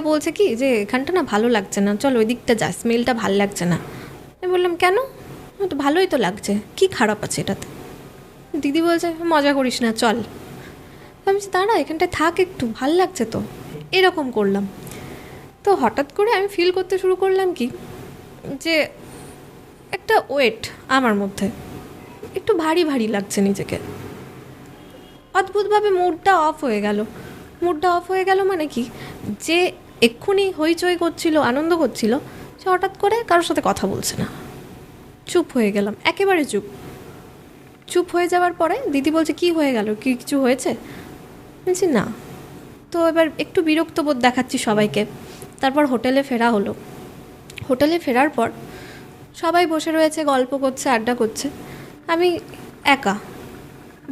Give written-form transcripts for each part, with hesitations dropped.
বলছে কি যে এখানটা না ভালো লাগছে না, চল ওই দিকটা যা, স্মেলটা ভালো লাগছে না। আমি বললাম কেন? তো ভালোই তো লাগছে, কি খারাপ আছে এটাতে? দিদি বলছে মজা করিস না, চল। আমি বলছি দাঁড়া, এখানটায় থাক, একটু ভাল লাগছে তো। এরকম করলাম। তো হঠাৎ করে আমি ফিল করতে শুরু করলাম কি যে একটা ওয়েট আমার মধ্যে, একটু ভারী ভারী লাগছে নিজেকে। অদ্ভুতভাবে মুডটা অফ হয়ে গেল। মুডটা অফ হয়ে গেল মানে কি, যে এক্ষুনি হইচই করছিল, আনন্দ করছিল, সে হঠাৎ করে কারোর সাথে কথা বলছে না। চুপ হয়ে গেলাম, একেবারে চুপ। চুপ হয়ে যাওয়ার পরে দিদি বলছে কি হয়ে গেল, কি কিছু হয়েছে? বলছি না। তো এবার একটু বিরক্ত বোধ দেখাচ্ছি সবাইকে। তারপর হোটেলে ফেরা হলো। হোটেলে ফেরার পর সবাই বসে রয়েছে, গল্প করছে, আড্ডা করছে। আমি একা,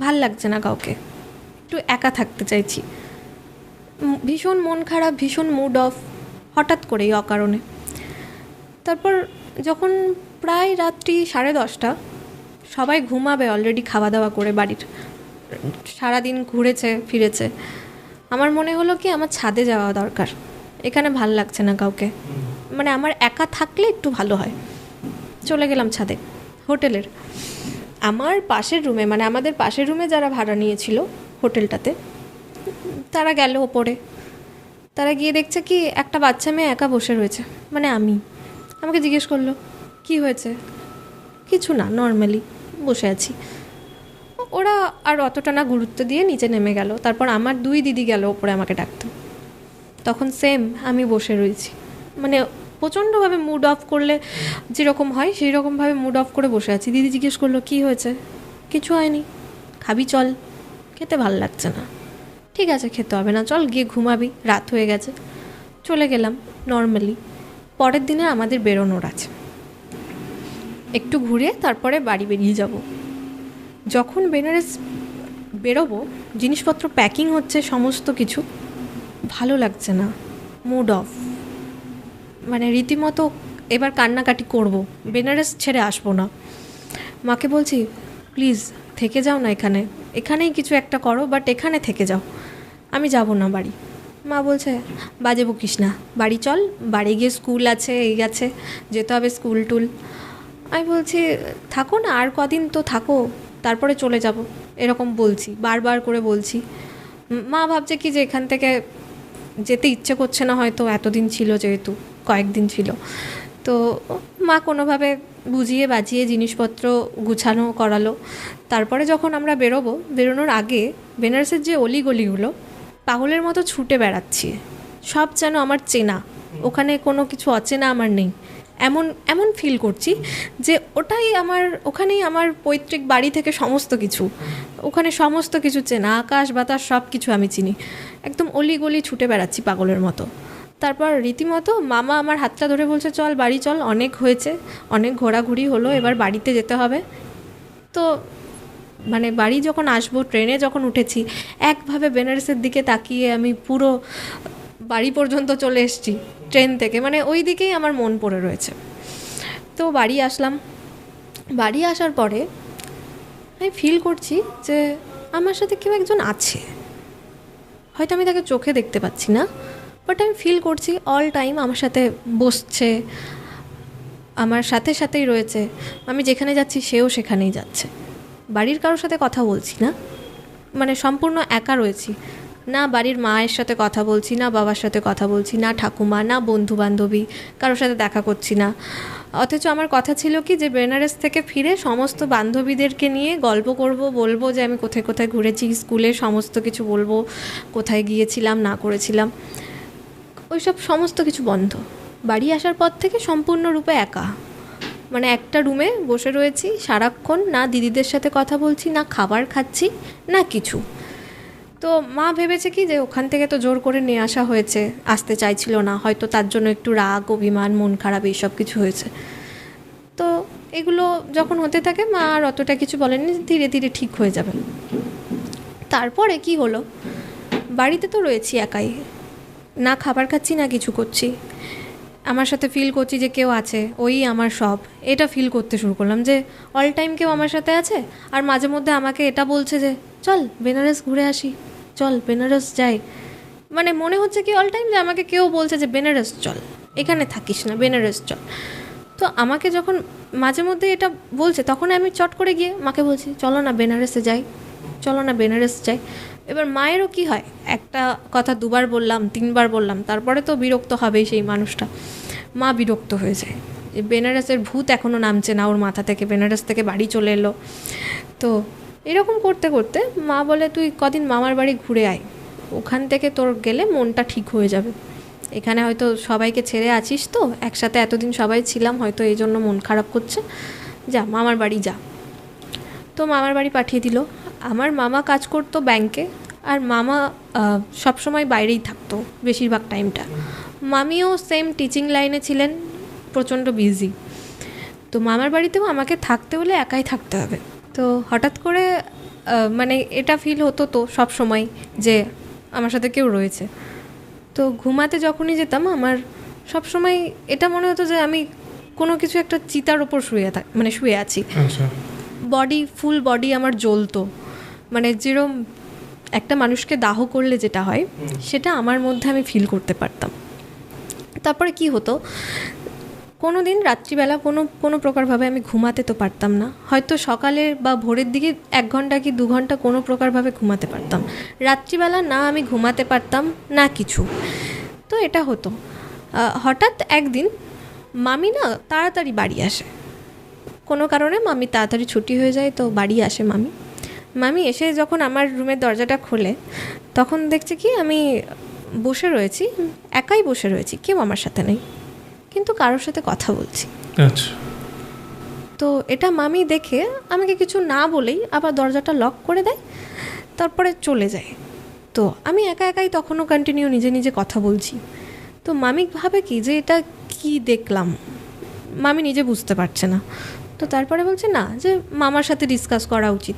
ভাল লাগছে না কাউকে, একটু একা থাকতে চাইছি। ভীষণ মন খারাপ, ভীষণ মুড অফ, হঠাৎ করেই অকারণে। তারপর যখন প্রায় রাত্রি 10:30, সবাই ঘুমাবে অলরেডি খাওয়া দাওয়া করে, বাড়ির সারাদিন ঘুরেছে ফিরেছে, আমার মনে হলো কি আমার ছাদে যাওয়া দরকার, এখানে ভাল লাগছে না কাউকে, মানে আমার একা থাকলে একটু ভালো হয়। চলে গেলাম ছাদে হোটেলের। আমার পাশের রুমে, মানে আমাদের পাশের রুমে যারা ভাড়া নিয়েছিল হোটেলটাতে, তারা গেল ওপরে। তারা গিয়ে দেখছে কি একটা বাচ্চা মেয়ে একা বসে রয়েছে, মানে আমি। আমাকে জিজ্ঞেস করলো কি হয়েছে? কিছু না, নর্মালি বসে আছি। ওরা আর অতটা না গুরুত্ব দিয়ে নিচে নেমে গেল। তারপর আমার 2 দিদি গেল ওপরে আমাকে ডাকতে। তখন সেম আমি বসে রয়েছি, মানে প্রচণ্ডভাবে মুড অফ করলে যেরকম হয় সেই রকমভাবে মুড অফ করে বসে আছি। দিদি জিজ্ঞেস করলো কী হয়েছে? কিছু হয়নি, খাবি চল। খেতে ভাল লাগছে না। ঠিক আছে, খেতে হবে না, চল গিয়ে ঘুমাবি, রাত হয়ে গেছে। চলে গেলাম নর্মালি। পরের দিনে আমাদের বেরোনোর আছে, একটু ঘুরে তারপরে বাড়ি বেরিয়ে যাব। যখন বেনারস বেরোবো, জিনিসপত্র প্যাকিং হচ্ছে, সমস্ত কিছু ভালো লাগছে না, মুড অফ, মানে রীতিমতো এবার কান্নাকাটি করব, বেনারস ছেড়ে আসবো না। মাকে বলছি প্লিজ থেকে যাও না, এখানেই কিছু একটা করো, বাট এখানে থেকে যাও, আমি যাব না বাড়ি। মা বলছে বাজে বকিস না, বাড়ি চল, বাড়ি গিয়ে স্কুল আছে, এই আছে, যেতে হবে স্কুল টুল। আমি বলছি থাকো না, আর কদিন তো থাকো, তারপরে চলে যাব, এরকম বলছি, বারবার করে বলছি। মা ভাবছে কি যে এখান থেকে যেতে ইচ্ছে করছে না, হয়তো এতদিন ছিল যেহেতু, কয়েকদিন ছিল। তো মা কোনোভাবে বুঝিয়ে বাজিয়ে জিনিসপত্র গুছানো করালো। তারপরে যখন আমরা বেরোনোর আগে বেনারসের যে অলিগলিগুলো, পাগলের মতো ছুটে বেড়াচ্ছি, সব যেন আমার চেনা, ওখানে কোনো কিছু অচেনা আমার নেই, এমন এমন ফিল করছি যে ওখানেই আমার পৈতৃক বাড়ি থেকে সমস্ত কিছু, ওখানে সমস্ত কিছু চেনা, আকাশ বাতাস সব কিছু আমি চিনি। একদম অলিগলি ছুটে বেড়াচ্ছি পাগলের মতো। তারপর রীতিমতো মামা আমার হাতটা ধরে বলছে চল বাড়ি চল, অনেক হয়েছে, অনেক ঘোরাঘুরি হলো, এবার বাড়িতে যেতে হবে। তো মানে বাড়ি যখন আসবো, ট্রেনে যখন উঠেছি, একভাবে বেনারসের দিকে তাকিয়ে আমি পুরো বাড়ি পর্যন্ত চলে এসেছি ট্রেন থেকে, মানে ওই দিকেই আমার মন পড়ে রয়েছে। তো বাড়ি আসলাম। বাড়ি আসার পরে আমি ফিল করছি যে আমার সাথে কেউ একজন আছে, হয়তো আমি তাকে চোখে দেখতে পাচ্ছি না, বাট আমি ফিল করছি অল টাইম আমার সাথে বসছে, আমার সাথে সাথেই রয়েছে, আমি যেখানে যাচ্ছি সেও সেখানেই যাচ্ছে। বাড়ির কারোর সাথে কথা বলছি না, মানে সম্পূর্ণ একা রয়েছি। না বাড়ির মায়ের সাথে কথা বলছি, না বাবার সাথে কথা বলছি, না ঠাকুমা, না বন্ধু বান্ধবী, কারোর সাথে দেখা করছি না। অথচ আমার কথা ছিল কি যে বেনারস থেকে ফিরে সমস্ত বান্ধবীদেরকে নিয়ে গল্প করব, বলবো যে আমি কোথায় কোথায় ঘুরেছি, স্কুলে সমস্ত কিছু বলবো, কোথায় গিয়েছিলাম না করেছিলাম। ওইসব সমস্ত কিছু বন্ধ। বাড়ি আসার পর থেকে সম্পূর্ণরূপে একা, মানে একটা রুমে বসে রয়েছি সারাক্ষণ, না দিদিদের সাথে কথা বলছি, না খাবার খাচ্ছি, না কিছু। তো মা ভেবেছে কি যে ওখান থেকে তো জোর করে নিয়ে আসা হয়েছে, আসতে চাইছিল না, হয়তো তার জন্য একটু রাগ, অভিমান, মন খারাপ এইসব কিছু হয়েছে। তো এগুলো যখন হতে থাকে মা আর অতটা কিছু বলেনি, ধীরে ধীরে ঠিক হয়ে যাবে। তারপরে কি হলো, বাড়িতে তো রয়েছি একাই, না খাবার খাচ্ছি, না কিছু করছি, আমার সাথে ফিল করছি যে কেউ আছে, ওই আমার সব, এটা ফিল করতে শুরু করলাম যে অল টাইম কেউ আমার সাথে আছে। আর মাঝে মধ্যে আমাকে এটা বলছে যে চল বেনারস ঘুরে আসি, চল বেনারস যাই, মানে মনে হচ্ছে কি অল টাইম যে আমাকে কেউ বলছে যে বেনারস চল, এখানে থাকিস না, বেনারস চল। তো আমাকে যখন মাঝে মধ্যে এটা বলছে তখন আমি চট করে গিয়ে মাকে বলছি চলো না বেনারসে যাই, চলো না বেনারস যাই। এবার মায়েরও কি হয়, একটা কথা 2বার বললাম 3বার বললাম, তারপরে তো বিরক্ত হবেই সেই মানুষটা। মা বিরক্ত হয়ে যায় যে বেনারসের ভূত এখনও নামছে না ওর মাথা থেকে, বেনারস থেকে বাড়ি চলে এলো। তো এরকম করতে করতে মা বলে তুই কদিন মামার বাড়ি ঘুরে আয়, ওখান থেকে তোর গেলে মনটা ঠিক হয়ে যাবে। এখানে হয়তো সবাইকে ছেড়ে আছিস, তো একসাথে এতদিন সবাই ছিলাম, হয়তো এই জন্য মন খারাপ করছে, যা মামার বাড়ি যা। তো মামার বাড়ি পাঠিয়ে দিল। আমার মামা কাজ করতো ব্যাংকে, আর মামা সবসময় বাইরেই থাকতো বেশিরভাগ টাইমটা। মামিও সেম টিচিং লাইনে ছিলেন, প্রচণ্ড বিজি। তো মামার বাড়িতেও আমাকে থাকতে হলে একাই থাকতে হবে। তো হঠাৎ করে মানে এটা ফিল হতো তো সব সময় যে আমার সাথে কেউ রয়েছে। তো ঘুমাতে যখনই যেতাম আমার সব সময় এটা মনে হতো যে আমি কোনো কিছু একটা চিতার ওপর শুয়ে আছি। বডি, ফুল বডি আমার জ্বলতো, মানে যেরকম একটা মানুষকে দাহ করলে যেটা হয় সেটা আমার মধ্যে আমি ফিল করতে পারতাম। তারপরে কি হতো, কোনো দিন রাত্রিবেলা কোনো প্রকারভাবে আমি ঘুমাতে তো পারতাম না, হয়তো সকালে বা ভোরের দিকে 1 ঘন্টা কি 2 ঘন্টা কোনো প্রকারভাবে ঘুমাতে পারতাম, রাত্রিবেলা না আমি ঘুমাতে পারতাম না কিছু। তো এটা হতো। হঠাৎ একদিন মামি না তাড়াতাড়ি বাড়ি আসে, কোনো কারণে মামি তাড়াতাড়ি ছুটি হয়ে যায়, তো বাড়ি আসে মামি এসে যখন আমার রুমের দরজাটা খোলে তখন দেখছে কি আমি বসে রয়েছি, একাই বসে রয়েছি, কেউ আমার সাথে নেই, কিন্তু কারোর সাথে কথা বলছি। আচ্ছা। তো এটা মামি দেখে আমাকে কিছু না বলেই আবার দরজাটা লক করে দেয়, তারপরে চলে যায়। তো আমি একাই তখনও কন্টিনিউ নিজে নিজে কথা বলছি। তো মামি ভাবে কি যে এটা কি দেখলাম, মামি নিজে বুঝতে পারছে না। তো তারপরে বলছে না, যে মামার সাথে ডিসকাস করা উচিত।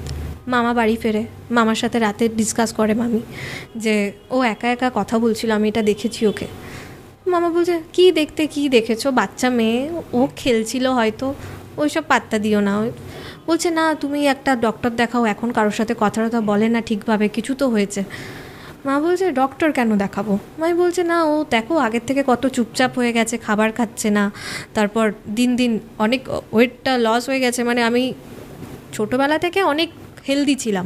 মামা বাড়ি ফেরে, মামার সাথে রাতে ডিসকাস করে মামি যে ও একা কথা বলছিল, আমি এটা দেখেছি ওকে। মামা বলছে কি দেখেছো, বাচ্চা মেয়ে, ও খেলছিল হয়তো, ওইসব পাত্তা দিও না। বলছে না তুমি একটা ডক্টর দেখাও, এখন কারোর সাথে কথা বলে না ঠিকভাবে, কিছু তো হয়েছে। মা বলছে ডক্টর কেন দেখাবো? মাই বলছে না ও দেখো আগের থেকে কত চুপচাপ হয়ে গেছে, খাবার খাচ্ছে না, তারপর দিন অনেক ওয়েটটা লস হয়ে গেছে। মানে আমি ছোটোবেলা থেকে অনেক হেলদি ছিলাম,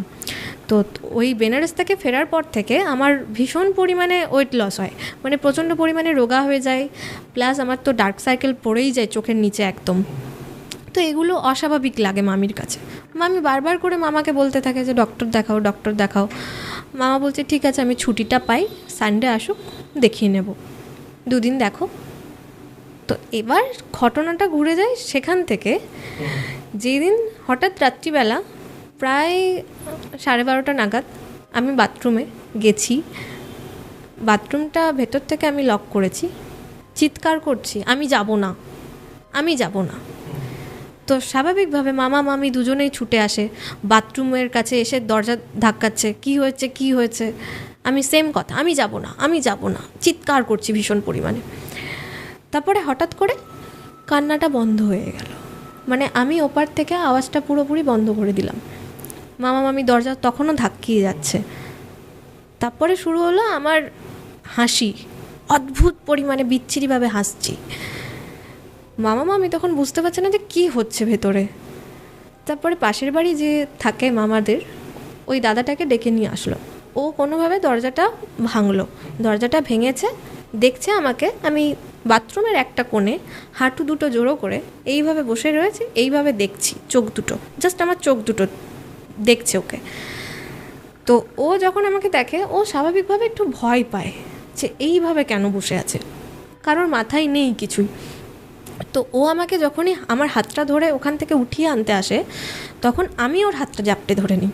তো ওই বেনারস থেকে ফেরার পর থেকে আমার ভীষণ পরিমাণে ওয়েট লস হয়, মানে প্রচণ্ড পরিমাণে রোগা হয়ে যায়, প্লাস আমার তো ডার্ক সার্কেল পড়েই যায় চোখের নিচে একদম। তো এগুলো অস্বাভাবিক লাগে মামির কাছে। মামি বারবার করে মামাকে বলতে থাকে যে ডক্টর দেখাও। মামা বলছে ঠিক আছে, আমি ছুটিটা পাই, সানডে আসুক, দেখিয়ে নেব, 2 দিন দেখো। তো এবার ঘটনাটা ঘুরে যায় সেখান থেকে, যেদিন হঠাৎ রাত্রিবেলা প্রায় 12:30 নাগাদ আমি বাথরুমে গেছি, বাথরুমটা ভেতর থেকে আমি লক করেছি, চিৎকার করছি আমি যাব না। তো স্বাভাবিকভাবে মামা মামি দুজনেই ছুটে আসে, বাথরুমের কাছে এসে দরজা ধাক্কাচ্ছে, কি হয়েছে। আমি সেম কথা, আমি যাব না, চিৎকার করছি ভীষণ পরিমাণে। তারপরে হঠাৎ করে কান্নাটা বন্ধ হয়ে গেল, মানে আমি ওপার থেকে আওয়াজটা পুরোপুরি বন্ধ করে দিলাম। মামা মামি দরজা তখনও ধাক্কিয়ে যাচ্ছে। তারপরে শুরু হলো আমার হাসি, অদ্ভুত পরিমাণে বিচ্ছিরিভাবে হাসছি। মামা মামি তখন বুঝতে পারছে না যে কী হচ্ছে ভেতরে। তারপরে পাশের বাড়ি যে থাকে মামাদের, ওই দাদাটাকে ডেকে নিয়ে আসলো। ও কোনোভাবে দরজাটা ভাঙলো, দরজাটা ভেঙেছে, দেখছে আমাকে, আমি বাথরুমের একটা কোণে হাঁটু দুটো জোড়ো করে এইভাবে বসে রয়েছে, এইভাবে দেখছি, চোখ দুটো, জাস্ট আমার চোখ দুটো দেখছে ওকে। তো ও যখন আমাকে দেখে, ও স্বাভাবিকভাবে একটু ভয় পায় যে এইভাবে কেন বসে আছে, কারোর মাথায় নেই কিছুই। তো ও আমাকে যখনই আমার হাতটা ধরে ওখান থেকে উঠিয়ে আনতে আসে, তখন আমি ওর হাতটা জাপটে ধরে নিই।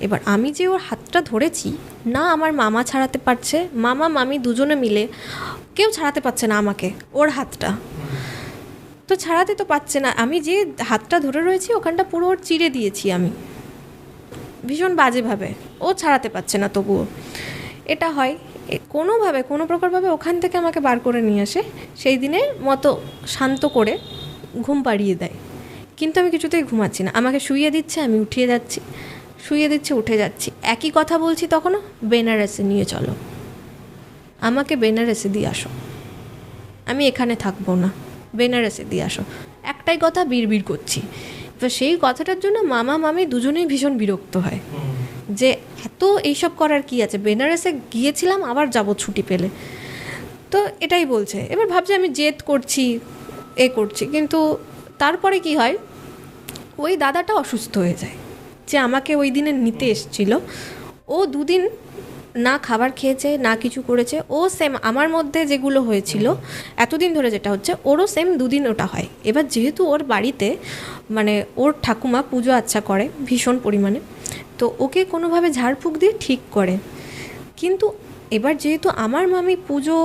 এবার আমি যে ওর হাতটা ধরেছি না, আমার মামা ছাড়াতে পারছে, মামা মামি দুজনে মিলে কেউ ছাড়াতে পারছে না আমাকে, ওর হাতটা তো ছাড়াতে তো পারছে না। আমি যে হাতটা ধরে রয়েছি ওখানটা পুরো ওর চিড়ে দিয়েছি আমি ভীষণ বাজেভাবে, ও ছাড়াতে পারছে না। তবুও এটা হয়, কোনোভাবে কোনো প্রকারভাবে ওখান থেকে আমাকে বার করে নিয়ে আসে, সেই দিনের মতো শান্ত করে ঘুম পাড়িয়ে দেয়। কিন্তু আমি কিছুতেই ঘুমাচ্ছি না, আমাকে শুইয়ে দিচ্ছে, আমি উঠিয়ে যাচ্ছি, শুইয়ে দিচ্ছে, উঠে যাচ্ছি, একই কথা বলছি তখনও, বেনারসে নিয়ে চলো, আমাকে বেনারসে দিয়ে আসো, আমি এখানে থাকবো না, বেনারসে দিয়ে আসো। একটাই কথা বিড়বিড় করছি। এবার সেই কথাটার জন্য মামা মামি দুজনেই ভীষণ বিরক্ত হয় যে এত এইসব করার কি আছে, বেনারসে গিয়েছিলাম আবার যাব ছুটি পেলে। তো এটাই বলছে। এবার ভাবছি আমি জেদ করছি, করছি, কিন্তু তারপরে কি হয়, ওই দাদাটা অসুস্থ হয়ে যায় যে আমাকে ওই দিনে নিতে এসেছিল। ও দুদিন না খাবার খেয়েছে, না কিছু করেছে। ও সেম আমার মধ্যে যেগুলো হয়েছিল এতদিন ধরে যেটা হচ্ছে, ওরও সেম দুদিন ওটা হয়। এবার যেহেতু ওর বাড়িতে মানে ওর ঠাকুমা পুজো আচ্ছা করে ভীষণ পরিমাণে, তো ওকে কোনোভাবে ঝাড়ফুঁক দিয়ে ঠিক করে। কিন্তু এবার যেহেতু আমার মামি পুজো,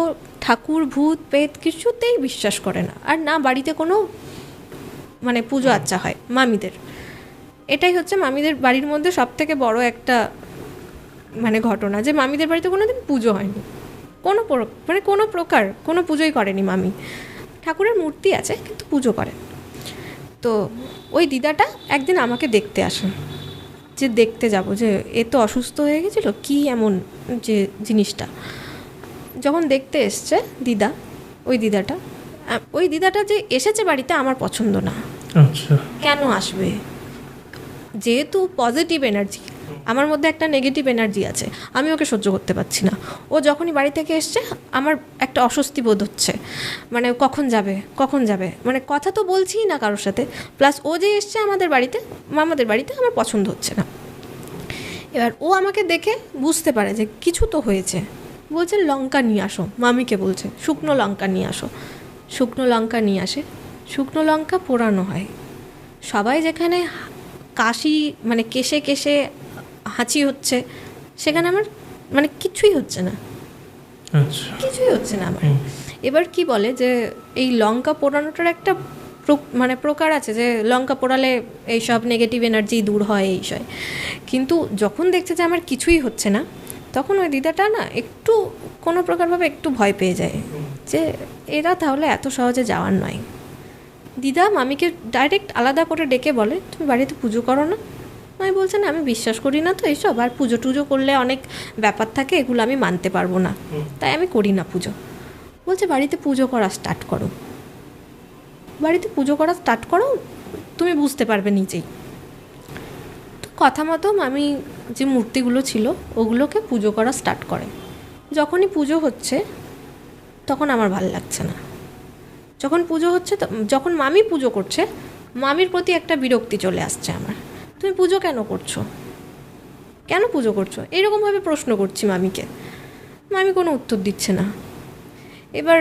ঠাকুর, ভূত পেত কিছুতেই বিশ্বাস করে না, আর না বাড়িতে কোনো মানে পুজো আচ্ছা হয় মামিদের। এটাই হচ্ছে মামিদের বাড়ির মধ্যে সবথেকে বড় একটা মানে ঘটনা, যে মামিদের বাড়িতে কোনো দিন পুজো হয়নি, কোনো প্রকার কোনো পুজোই করেনি মামি। ঠাকুরের মূর্তি আছে কিন্তু পুজো করে। তো ওই দিদাটা একদিন আমাকে দেখতে আসে, যে দেখতে যাব যে এ তো অসুস্থ হয়ে গেছিলো, কি এমন যে জিনিসটা। যখন দেখতে এসছে দিদা, ওই দিদাটা যে এসেছে বাড়িতে আমার পছন্দ না। আচ্ছা, কেন আসবে? যেহেতু পজিটিভ এনার্জি, আমার মধ্যে একটা নেগেটিভ এনার্জি আছে, আমি ওকে সহ্য করতে পারছি না। ও যখনই বাড়ি থেকে এসছে আমার একটা অস্বস্তি বোধ হচ্ছে, মানে কখন যাবে, মানে কথা তো বলছিই না কারোর সাথে। প্লাস ও যে এসছে আমাদের বাড়িতে, মামাদের বাড়িতে, আমার পছন্দ হচ্ছে না। এবার ও আমাকে দেখে বুঝতে পারে যে কিছু তো হয়েছে। বলছে লঙ্কা নিয়ে আসো, মামিকে বলছে শুকনো লঙ্কা নিয়ে আসো। শুকনো লঙ্কা নিয়ে আসে, শুকনো লঙ্কা পোড়ানো হয়। সবাই যেখানে কাশি মানে কেশে কেশে হাঁচি হচ্ছে, সেখানে আমার মানে কিছুই হচ্ছে না, কিছুই হচ্ছে না আমার। এবার কি বলে যে এই লঙ্কা পোড়ানোটার একটা মানে প্রকার আছে, যে লঙ্কা পোড়ালে এইসব নেগেটিভ এনার্জি দূর হয় এইসব। কিন্তু যখন দেখছে যে আমার কিছুই হচ্ছে না, তখন ওই দিদাটা না একটু কোনো প্রকারভাবে একটু ভয় পেয়ে যায় যে এরা তাহলে এত সহজে যাওয়ার নয়। দিদা মামিকে ডাইরেক্ট আলাদা করে ডেকে বলে, তুমি বাড়িতে পুজো করো না? আমি বলছে না, আমি বিশ্বাস করি না তো এইসব, আর পুজো টুজো করলে অনেক ব্যাপার থাকে, এগুলো আমি মানতে পারবো না, তাই আমি করি না পুজো। বলছে বাড়িতে পুজো করা স্টার্ট করো, বাড়িতে পুজো করা স্টার্ট করো, তুমি বুঝতে পারবে নিজেই। তো কথা মতো মামি যে মূর্তিগুলো ছিল ওগুলোকে পুজো করা স্টার্ট করে। যখনই পুজো হচ্ছে তখন আমার ভালো লাগছে না। যখন পুজো হচ্ছে, যখন মামি পুজো করছে, মামির প্রতি একটা বিরক্তি চলে আসছে আমার। তুমি পুজো কেন করছো এরকমভাবে প্রশ্ন করছি মামিকে। মামি কোনো উত্তর দিচ্ছে না। এবার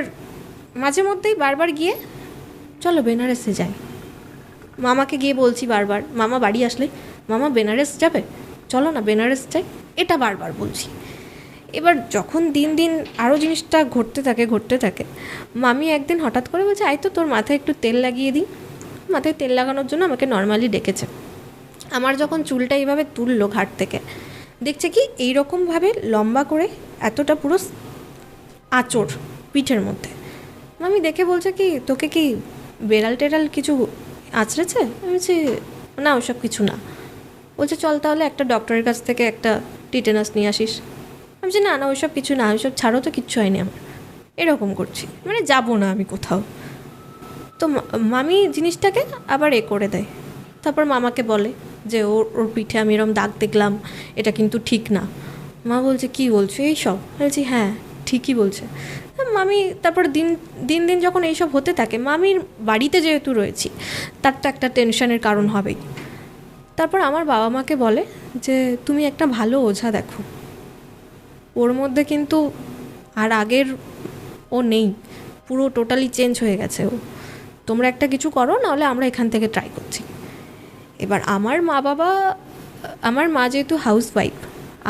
মাঝে মধ্যেই বারবার গিয়ে চলো বেনারসে যাই, মামাকে গিয়ে বলছি বারবার, মামা বাড়ি আসলে, মামা বেনারস যাবে, চলো না বেনারস যাই, এটা বারবার বলছি। এবার যখন দিন দিন আরও জিনিসটা ঘটতে থাকে, মামি একদিন হঠাৎ করে বলছে, আই তো তোর মাথায় একটু তেল লাগিয়ে দিই। মাথায় তেল লাগানোর জন্য আমাকে নর্মালি ডেকেছে। আমার যখন চুলটা এইভাবে তুললো ঘাট থেকে, দেখছে কি এইরকমভাবে লম্বা করে এতটা পুরো আঁচড় পিঠের মধ্যে। মামি দেখে বলছে কি, তোকে কি বেড়াল টেরাল কিছু আঁচড়েছে? আমি বলছি না, ওসব কিছু না। বলছে চল তাহলে একটা ডক্টরের কাছ থেকে একটা টিটেনাস নিয়ে আসিস। আমি বলছি না ওইসব কিছু না, ওইসব ছাড়ো তো, কিচ্ছু হয়নি আমার। এরকম করছি, মানে যাবো না আমি কোথাও। তো মামি জিনিসটাকে আবার করে দেয়। তারপর মামাকে বলে যে ওর পিঠে আমি এরকম দাগ দেখলাম, এটা কিন্তু ঠিক না। মা বলছে কি বলছো এইসব? বলছি হ্যাঁ ঠিকই বলছে। মামি তারপর দিন দিন যখন এইসব হতে থাকে, মামির বাড়িতে যেহেতু রয়েছি, তার তো একটা টেনশনের কারণ হবেই। তারপর আমার বাবা মাকে বলে যে তুমি একটা ভালো ওঝা দেখো, ওর মধ্যে কিন্তু আর আগের ও নেই, পুরো টোটালি চেঞ্জ হয়ে গেছে ও, তোমরা একটা কিছু করো, নাহলে আমরা এখান থেকে ট্রাই করছি। এবার আমার মা যেহেতু হাউসওয়াইফ,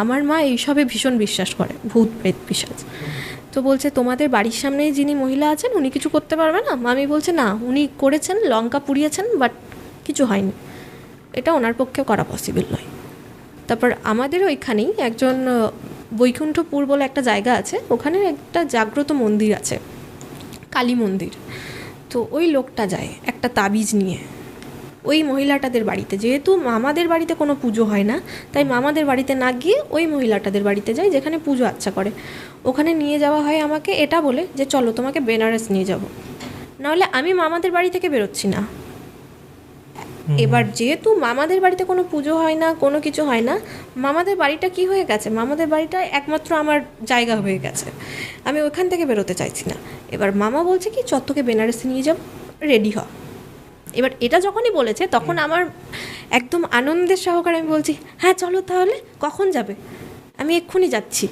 আমার মা এইসবে ভীষণ বিশ্বাস করে, ভূত প্রেত পিশাচ। তো বলছে তোমাদের বাড়ির সামনেই যিনি মহিলা আছেন উনি কিছু করতে পারবে না? মামি বলছে না, উনি করেছেন, লঙ্কা পুড়িয়েছেন, বাট কিছু হয়নি, এটা ওনার পক্ষে করা পসিবল নয়। তারপর আমাদের ওইখানেই একজন বৈকুণ্ঠপুর বলে একটা জায়গা আছে, ওখানে একটা জাগ্রত মন্দির আছে, কালী মন্দির। তো ওই লোকটা যায় একটা তাবিজ নিয়ে, ওই মহিলাটাদের বাড়িতে। যেহেতু মামাদের বাড়িতে কোনো পুজো হয় না, তাই মামাদের বাড়িতে না গিয়ে ওই মহিলাটাদের বাড়িতে যাই যেখানে পুজো আচ্ছা করে। ওখানে নিয়ে যাওয়া হয় আমাকে এটা বলে যে চলো তোমাকে বেনারস নিয়ে যাব, নাহলে আমি মামাদের বাড়ি থেকে বেরোচ্ছি না। এবার যেহেতু মামাদের বাড়িতে কোনো পুজো হয় না, কোনো কিছু হয় না, মামাদের বাড়িটা কি হয়ে গেছে, মামাদের বাড়িটা একমাত্র আমার জায়গা হয়ে গেছে, আমি ওখান থেকে বেরোতে চাইছি না। এবার মামা বলছে কি চল তোকে বেনারসে নিয়ে যাব, রেডি হ। এবার এটা যখনই বলেছে তখন আমার একদম আনন্দের সহকারে আমি বলছি হ্যাঁ চলো তাহলে, কখন যাবে, আমি এক্ষুনি যাচ্ছি।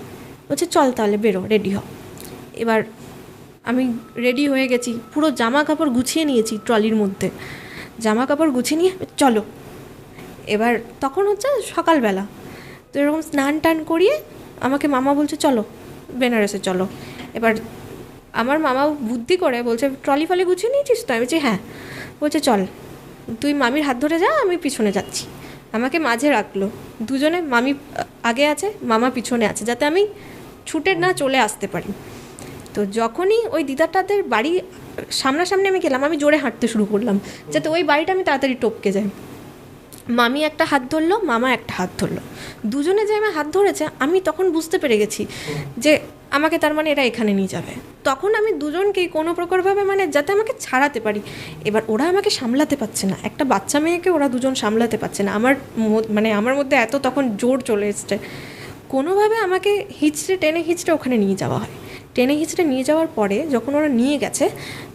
বলছে চল তাহলে বেরো, রেডি হ। এবার আমি রেডি হয়ে গেছি, পুরো জামা কাপড় গুছিয়ে নিয়েছি ট্রলির মধ্যে, জামা কাপড় গুছিয়ে নিয়ে চলো। এবার তখন হচ্ছে সকালবেলা, তো এরকম স্নান টান করিয়ে আমাকে মামা বলছে চলো বেনারসে চলো। এবার আমার মামা বুদ্ধি করে বলছে ট্রলি ফলি গুছিয়ে নিয়েছিস তো? আমি বলছি হ্যাঁ। বলছে চল তুই মামির হাত ধরে যা, আমি পিছনে যাচ্ছি। আমাকে মাঝে রাখলো, দুজনে, মামি আগে আছে মামা পিছনে আছে, যাতে আমি ছুটে না চলে আসতে পারি। তো যখনই ওই দিদাটাদের বাড়ি সামনাসামনি আমি গেলাম, আমি জোরে হাঁটতে শুরু করলাম যাতে ওই বাড়িটা আমি তাড়াতাড়ি টপকে যাই। মামি একটা হাত ধরলো, মামা একটা হাত ধরলো, দুজনে যে আমার হাত ধরেছে আমি তখন বুঝতে পেরে গেছি যে আমাকে তার মানে এরা এখানে নিয়ে যাবে। তখন আমি দুজনকেই কোনো প্রকারভাবে মানে যাতে আমাকে ছাড়াতে পারি। এবার ওরা আমাকে সামলাতে পারছে না, একটা বাচ্চা মেয়েকে ওরা দুজন সামলাতে পারছে না। আমার মধ্যে এত তখন জোর চলে এসছে, কোনোভাবে আমাকে টেনে হিচড়ে ওখানে নিয়ে যাওয়া হয়। টেনে হিচড়ে নিয়ে যাওয়ার পরে যখন ওরা নিয়ে গেছে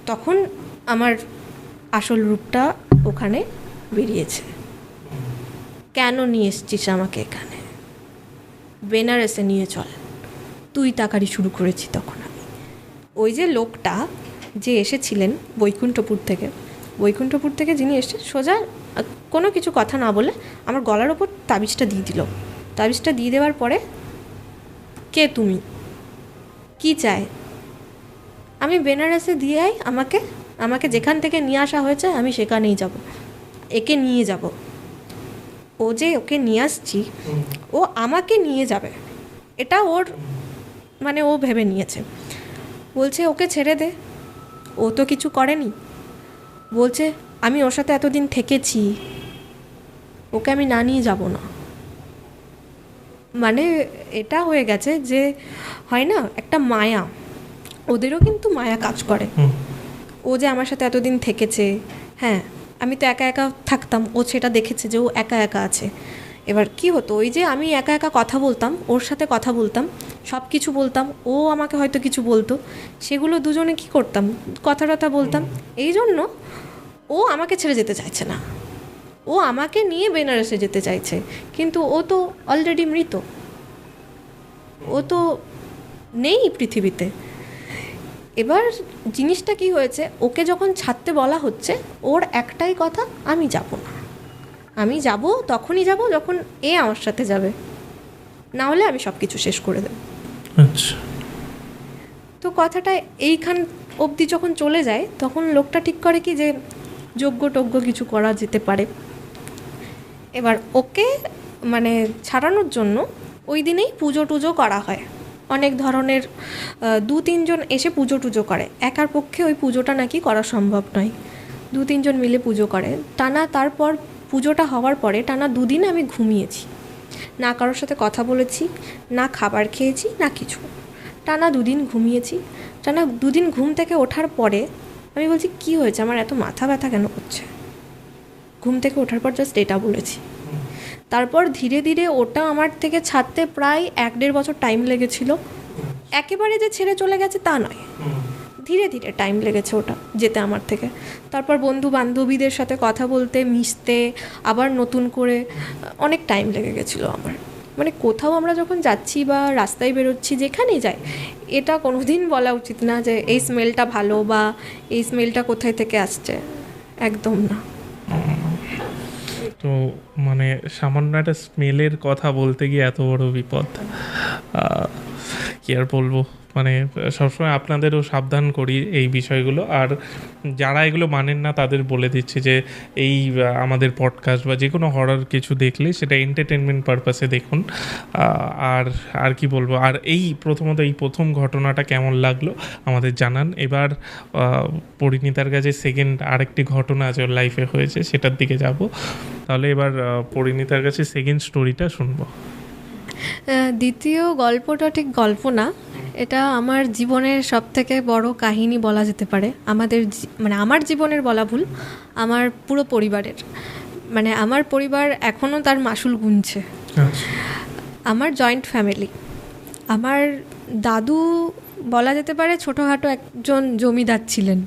তখন আমার আসল রূপটা ওখানে বেরিয়েছে। কেন নিয়ে এসছিস আমাকে এখানে, বেনারসে নিয়ে চল, তুই তাকারি শুরু করেছি তখন আমি। ওই যে লোকটা যে এসেছিলেন বৈকুণ্ঠপুর থেকে যিনি এসছে, সোজা কোনো কিছু কথা না বলে আমার গলার ওপর তাবিজটা দিয়ে দিল। তাবিজটা দিয়ে দেওয়ার পরে কে তুমি, কি চায়, আমি বেনারসে দিয়ে আই, আমাকে যেখান থেকে নিয়ে আসা হয়েছে আমি সেখানেই যাব, একে নিয়ে যাব। ও যে ওকে নিয়ে আসছি, ও আমাকে নিয়ে যাবে, এটা ওর মানে ও ভেবে নিয়েছে। বলছে ওকে ছেড়ে দে, ও তো কিছু করেনি। বলছে আমি ওর সাথে এতদিন থেকেছি, ওকে আমি না নিয়ে যাব না। মানে এটা হয়ে গেছে যে হয় না একটা মায়া, ওদেরও কিন্তু মায়া কাজ করে। ও যে আমার সাথে এতদিন থেকেছে, হ্যাঁ আমি তো একা একা থাকতাম, ও সেটা দেখেছে যে ও একা একা আছে। এবার কি হতো, ওই যে আমি একা একা কথা বলতাম, ওর সাথে কথা বলতাম, সব কিছু বলতাম, ও আমাকে হয়তো কিছু বলতো, সেগুলো দুজনে কি করতাম, কথা টথা বলতাম। এই জন্য ও আমাকে ছেড়ে যেতে চাইছে না, ও আমাকে নিয়ে বেনারসে যেতে চাইছে, কিন্তু ও তো অলরেডি মৃত, ও তো নেই পৃথিবীতে। এবার জিনিসটা কি হয়েছে, ওকে যখন ছাড়তে বলা হচ্ছে, ওর একটাই কথা, আমি যাব না, আমি যাব তখনই যাব যখন এ আমার সাথে যাবে, না হলে আমি সব কিছু শেষ করে দেব। আচ্ছা, তো কথাটা এইখান অবধি যখন চলে যায় তখন লোকটা ঠিক করে কি যে যজ্ঞ কিছু করা যেতে পারে। এবার ওকে মানে ছাড়ানোর জন্য ওই দিনেই পুজো টুজো করা হয়, অনেক ধরনের 2-3 জন এসে পুজো টুজো করে। একার পক্ষে ওই পুজোটা নাকি করা সম্ভব নয়, 2-3 জন মিলে পুজো করে টানা। তারপর পুজোটা হওয়ার পরে টানা 2 দিন আমি ঘুমিয়েছি, না কারোর সাথে কথা বলেছি, না খাবার খেয়েছি, না কিছু। টানা 2 দিন ঘুমিয়েছি। টানা 2 দিন ঘুম থেকে ওঠার পরে আমি বলছি কি হয়েছে, আমার এত মাথা ব্যথা কেন করছে। ঘুম থেকে ওঠার পর জাস্ট এটা বলেছি। তারপর ধীরে ধীরে ওটা আমার থেকে ছাড়তে প্রায় 1-1.5 বছর টাইম লেগেছিল। একেবারে যে ছেড়ে চলে গেছে তা নয়, ধীরে ধীরে টাইম লেগেছে ওটা যেতে আমার থেকে। তারপর বন্ধু বান্ধবীদের সাথে কথা বলতে, মিশতে, আবার নতুন করে অনেক টাইম লেগে গেছিলো আমার। মানে কোথাও আমরা যখন যাচ্ছি বা রাস্তায় বেরোচ্ছি, যেখানেই যাই, এটা কোনো দিন বলা উচিত না যে এই স্মেলটা ভালো বা এই স্মেলটা কোথায় থেকে আসছে, একদম না। তো মানে সামান্য একটা স্মেলের কথা বলতে গিয়ে এত বড় বিপদ। কি আর বলবো, মানে সবসময় আপনাদেরও সাবধান করি এই বিষয়গুলো। আর যারা এগুলো মানেন না তাদের বলে দিচ্ছি যে এই আমাদের পডকাস্ট বা যে কোনো হরর কিছু দেখলে সেটা এন্টারটেনমেন্ট পারপাসে দেখুন। আর আর কি বলবো, আর এই প্রথমত এই প্রথম ঘটনাটা কেমন লাগলো আমাদের জানান। এবার পরিণীতার কাছে সেকেন্ড আরেকটি ঘটনা আছে ওর লাইফে হয়েছে, সেটার দিকে যাব। তাহলে এবার পরিণীতার কাছে সেকেন্ড স্টোরিটা শুনবো। দ্বিতীয় গল্পটা ঠিক গল্প না, এটা আমার জীবনের সব থেকে বড় কাহিনী বলা যেতে পারে। মানে আমার জীবনের বলা ভুল, আমার পুরো পরিবারের। মানে আমার পরিবার এখনও তার মাসুল গুনছে। আমার জয়েন্ট ফ্যামিলি। আমার দাদু বলা যেতে পারে ছোটোখাটো একজন জমিদার ছিলেন।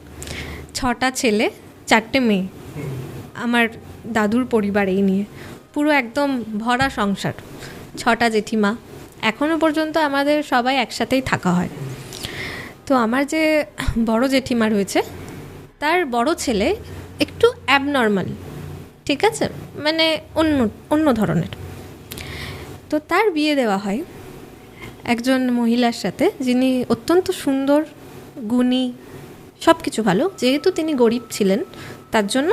6টা ছেলে 4টে মেয়ে আমার দাদুর পরিবার, এই নিয়ে পুরো একদম ভরা সংসার। 6টা জেঠিমা, এখনও পর্যন্ত আমাদের সবাই একসাথেই থাকা হয়। তো আমার যে বড় জেঠিমা রয়েছে, তার বড় ছেলে একটু অ্যাবনর্মাল, ঠিক আছে, মানে অন্য ধরনের। তো তার বিয়ে দেওয়া হয় একজন মহিলার সাথে, যিনি অত্যন্ত সুন্দর, গুণী, সব কিছু ভালো। যেহেতু তিনি গরিব ছিলেন, তার জন্য